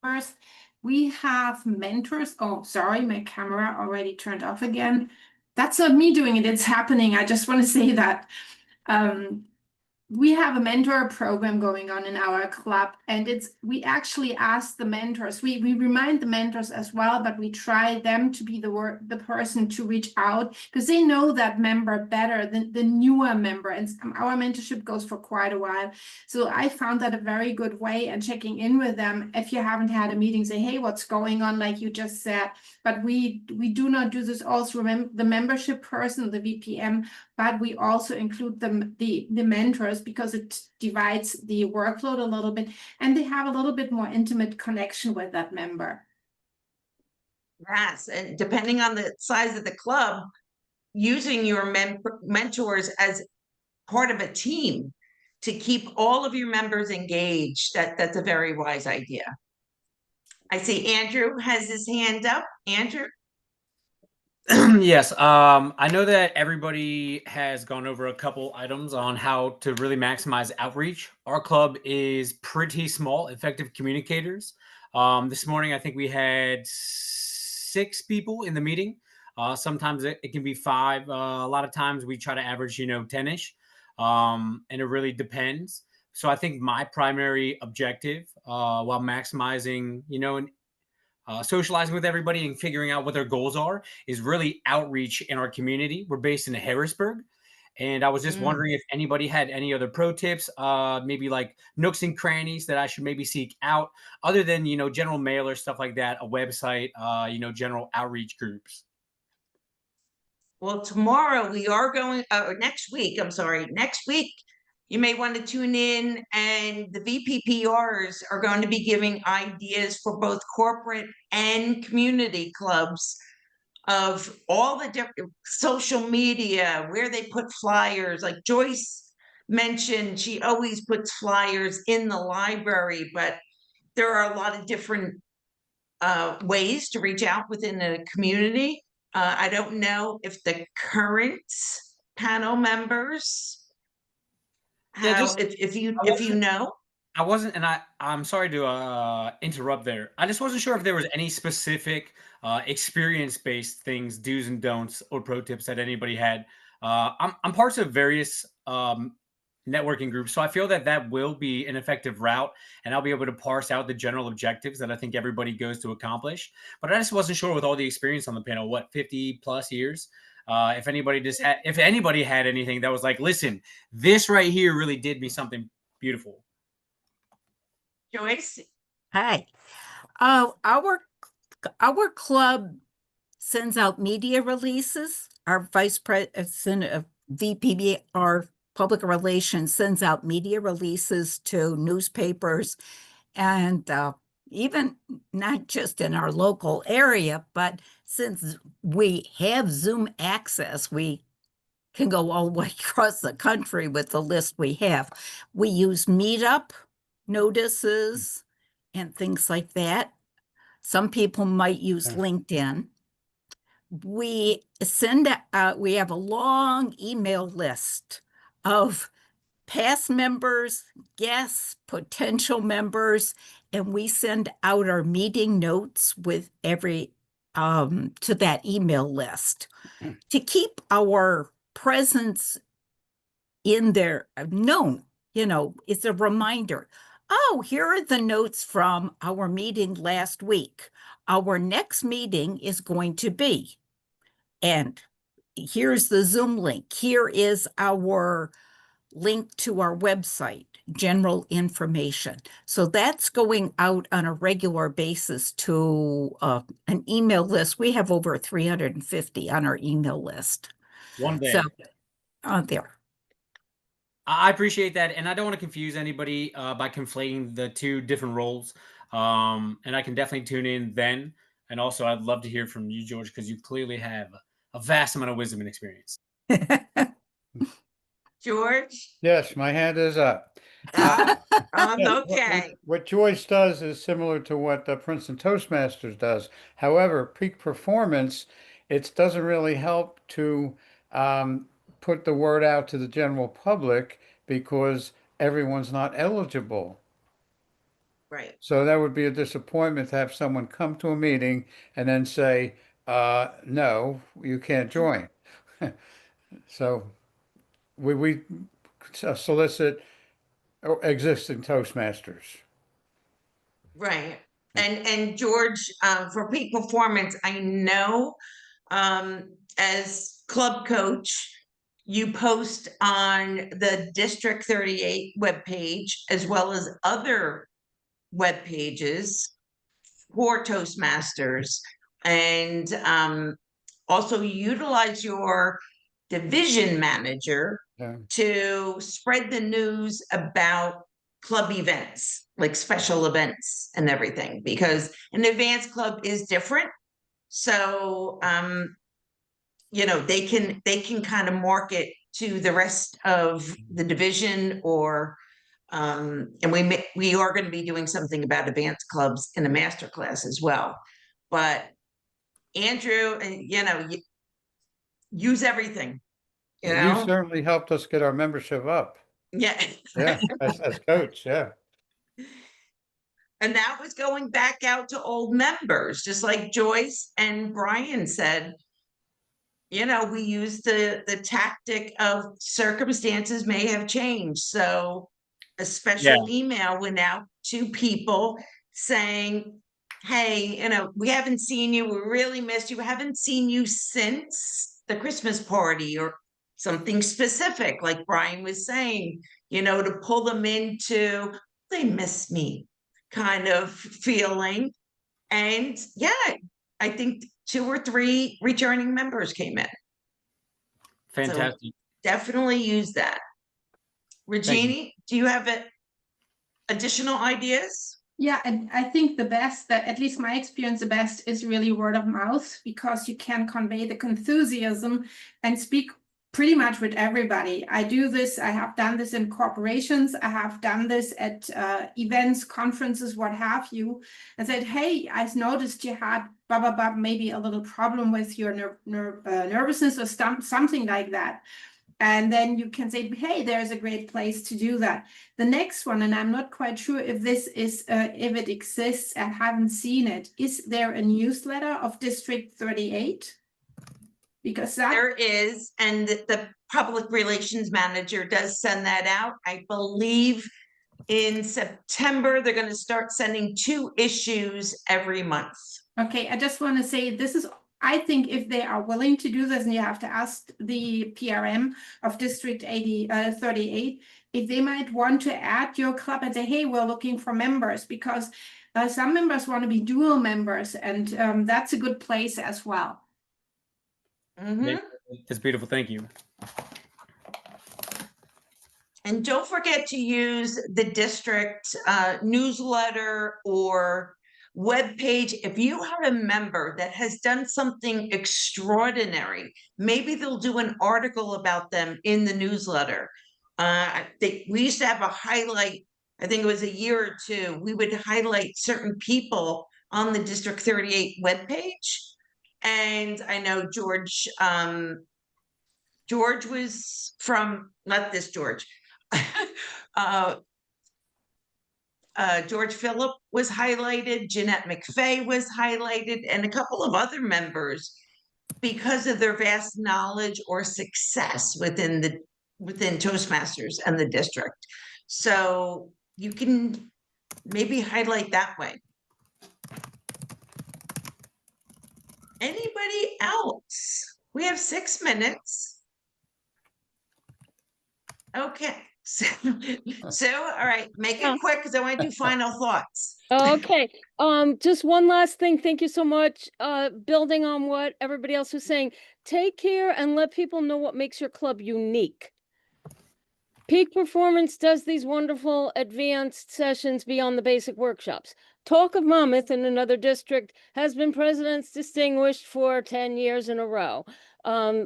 First, we have mentors. Oh, sorry, my camera already turned off again. That's not me doing it, it's happening. I just want to say that. We have a mentor program going on in our club, and we actually ask the mentors, we remind the mentors as well, but we try them to be the person to reach out because they know that member better than the newer member, and our mentorship goes for quite a while. So I found that a very good way, and checking in with them if you haven't had a meeting, say, hey, what's going on, like you just said. But we do not do this also the membership person, the VPM, but we also include the mentors because it divides the workload a little bit, and they have a little bit more intimate connection with that member. Yes, and depending on the size of the club, using your mentors as part of a team to keep all of your members engaged, that's a very wise idea. I see Andrew has his hand up. Andrew? Yes, I know that everybody has gone over a couple items on how to really maximize outreach. Our club is pretty small, effective communicators. This morning, I think we had 6 people in the meeting. Sometimes it can be 5. A lot of times we try to average, 10-ish, and it really depends. So I think my primary objective, while maximizing, socializing with everybody and figuring out what their goals are, is really outreach in our community. We're based in Harrisburg. And I was just wondering if anybody had any other pro tips, maybe like nooks and crannies that I should maybe seek out other than, general mail or stuff like that, a website, general outreach groups. Well, tomorrow we are going, next week, you may want to tune in, and the VPPRs are going to be giving ideas for both corporate and community clubs of all the different social media, where they put flyers. Like Joyce mentioned, she always puts flyers in the library, but there are a lot of different ways to reach out within a community. I don't know if the current panel members, if you know. I wasn't, and I'm sorry to interrupt there. I just wasn't sure if there was any specific experience-based things, do's and don'ts, or pro tips that anybody had. I'm parts of various networking groups, so I feel that that will be an effective route, and I'll be able to parse out the general objectives that I think everybody goes to accomplish. But I just wasn't sure with all the experience on the panel, what, 50 plus years. If anybody had anything that was like, listen, this right here really did me something beautiful. Joyce? Hi. Our club sends out media releases. Our vice president of VPB, our public relations, sends out media releases to newspapers, and even not just in our local area, but since we have Zoom access, we can go all the way across the country with the list we have. We use Meetup notices and things like that. Some people might use LinkedIn. We send out, we have a long email list of past members, guests, potential members, and we send out our meeting notes with every to that email list to keep our presence in there known. You know, it's a reminder. Oh, here are the notes from our meeting last week. Our next meeting is going to be, and here's the Zoom link. Here is our link to our website, general information. So that's going out on a regular basis to an email list. We have over 350 on our email list. One day. So there. I appreciate that, and I don't want to confuse anybody by conflating the two different roles. And I can definitely tune in then. And also, I'd love to hear from you, George, because you clearly have a vast amount of wisdom and experience. George? Yes, my hand is up. Yes, Yes, okay. what Joyce does is similar to what the Princeton Toastmasters does. However, peak performance, it doesn't really help to put the word out to the general public because everyone's not eligible. Right. So that would be a disappointment to have someone come to a meeting and then say, no, you can't join. So we solicit existing Toastmasters. Right. And George, for peak performance, I know as club coach, you post on the District 38 webpage as well as other web pages for Toastmasters, and also utilize your division manager Yeah. to spread the news about club events, like special events and everything, because an advanced club is different. So you know, they can kind of market to the rest of the division, or and we are going to be doing something about advanced clubs in a master class as well. But Andrew, and you know, use everything. You You know, certainly helped us get our membership up. yeah. Yeah, as coach, yeah. And that was going back out to old members, just like Joyce and Brian said. You know, we use the tactic of circumstances may have changed. So a special email went out to people saying, hey, you know, we haven't seen you. We really missed you. We haven't seen you since the Christmas party, or something specific, like Brian was saying, you know, to pull them into, they miss me kind of feeling. And yeah, I think 2 or 3 returning members came in. Fantastic. So definitely use that. Regina, do you have additional ideas? Yeah, and I think the best, that at least my experience, the best is really word of mouth, because you can convey the enthusiasm and speak pretty much with everybody. I do this, I have done this in corporations, I have done this at events, conferences, what have you, and said, hey, I noticed you had blah, blah, blah, maybe a little problem with your nervousness or something like that. And then you can say, hey, there's a great place to do that. The next one, and I'm not quite sure if this is, if it exists, I haven't seen it. Is there a newsletter of District 38? Because that There is, and the public relations manager does send that out. I believe in September, they're going to start sending 2 issues every month. Okay, I just want to say this is, I think if they are willing to do this, and you have to ask the PRM of District 38, if they might want to add your club and say, hey, we're looking for members, because some members want to be dual members, and that's a good place as well. It's beautiful. Thank you. And don't forget to use the district newsletter or webpage. If you have a member that has done something extraordinary, maybe they'll do an article about them in the newsletter. We used to have a highlight, I think it was a year or 2, we would highlight certain people on the District 38 webpage. And I know George was from, not this George, George Phillip was highlighted, Jeanette McVeigh was highlighted, and a couple of other members because of their vast knowledge or success within Toastmasters and the district. So you can maybe highlight that way. Anybody else? We have 6 minutes. Okay. So, all right, make it quick because I want to do final thoughts. Okay, just one last thing. Thank you so much. Building on what everybody else was saying, take care and let people know what makes your club unique. Peak Performance does these wonderful advanced sessions beyond the basic workshops. Talk of Monmouth in another district has been President's Distinguished for 10 years in a row.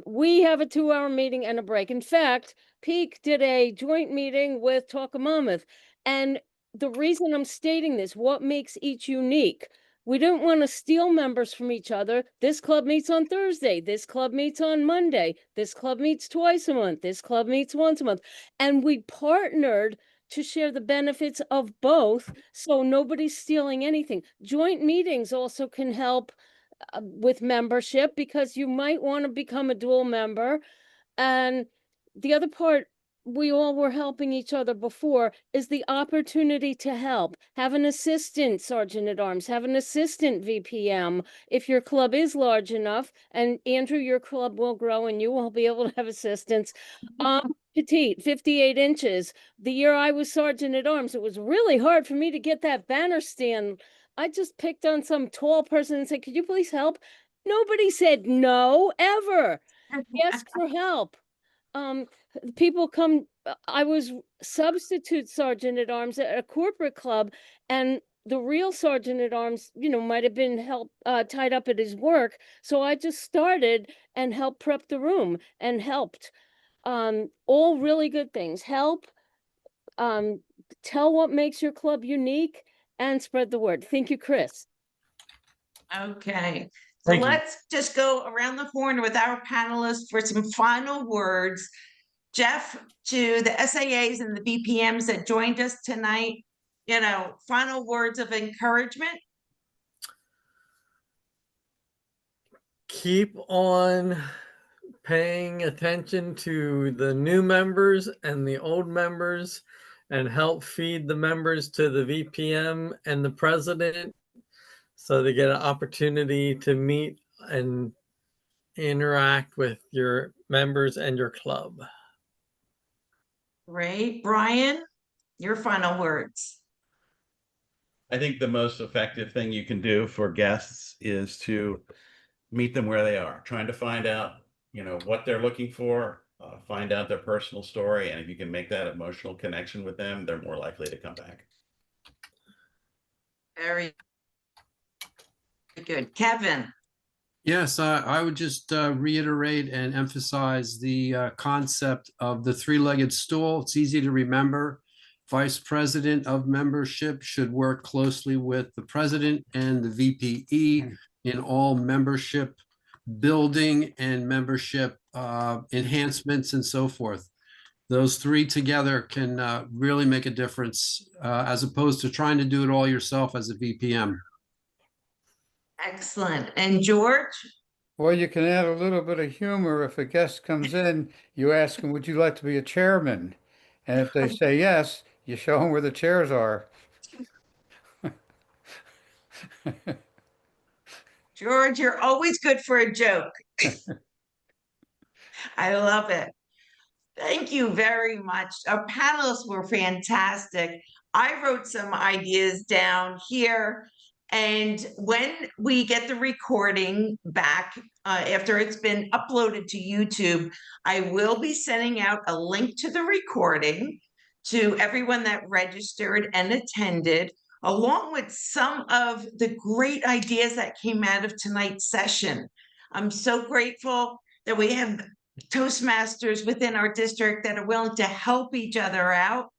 We have a 2-hour meeting and a break. In fact, Peak did a joint meeting with Talk of Monmouth. And the reason I'm stating this, what makes each unique? We don't want to steal members from each other. This club meets on Thursday. This club meets on Monday. This club meets twice a month. This club meets once a month. And we partnered to share the benefits of both, so nobody's stealing anything. Joint meetings also can help with membership, because you might want to become a dual member. And the other part, we all were helping each other before, is the opportunity to help. Have an assistant sergeant at arms, have an assistant VPM if your club is large enough. And Andrew, your club will grow and you will be able to have assistants. Petite, 58 inches. The year I was sergeant at arms, it was really hard for me to get that banner stand. I just picked on some tall person and said, could you please help? Nobody said no, ever. Ask for help. People come, I was substitute sergeant at arms at a corporate club, and the real sergeant at arms, might have been tied up at his work. So I just started and helped prep the room and helped. All really good things. Help, tell what makes your club unique, and spread the word. Thank you, Chris. Okay. So Thank you. let's just go around the horn with our panelists for some final words. Jeff, to the SAAs and the VPMs that joined us tonight, final words of encouragement. Keep on paying attention to the new members and the old members, and help feed the members to the VPM and the president, so they get an opportunity to meet and interact with your members and your club. Great. Brian, your final words. I think the most effective thing you can do for guests is to meet them where they are, trying to find out, what they're looking for, find out their personal story. And if you can make that emotional connection with them, they're more likely to come back. Very good. Kevin. Yes, I would just reiterate and emphasize the concept of the 3-legged stool. It's easy to remember. Vice President of Membership should work closely with the President and the VPE in all membership building and membership enhancements and so forth. Those three together can really make a difference as opposed to trying to do it all yourself as a VPM. Excellent. And George? Well, you can add a little bit of humor. If a guest comes in, you ask them, would you like to be a chairman? And if they say yes, you show them where the chairs are. George, you're always good for a joke. I love it. Thank you very much. Our panelists were fantastic. I wrote some ideas down here. And when we get the recording back, after it's been uploaded to YouTube, I will be sending out a link to the recording to everyone that registered and attended, along with some of the great ideas that came out of tonight's session. I'm so grateful that we have Toastmasters within our district that are willing to help each other out.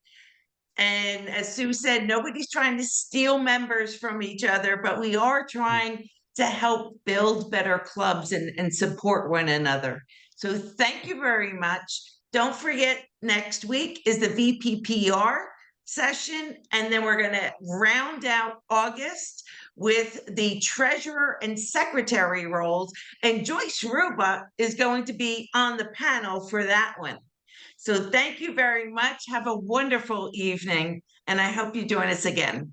And as Sue said, nobody's trying to steal members from each other, but we are trying to help build better clubs and support one another. So thank you very much. Don't forget, next week is the VPPR session, and then we're going to round out August with the treasurer and secretary roles, and Joyce Ruba is going to be on the panel for that one. So thank you very much. Have a wonderful evening, and I hope you join us again.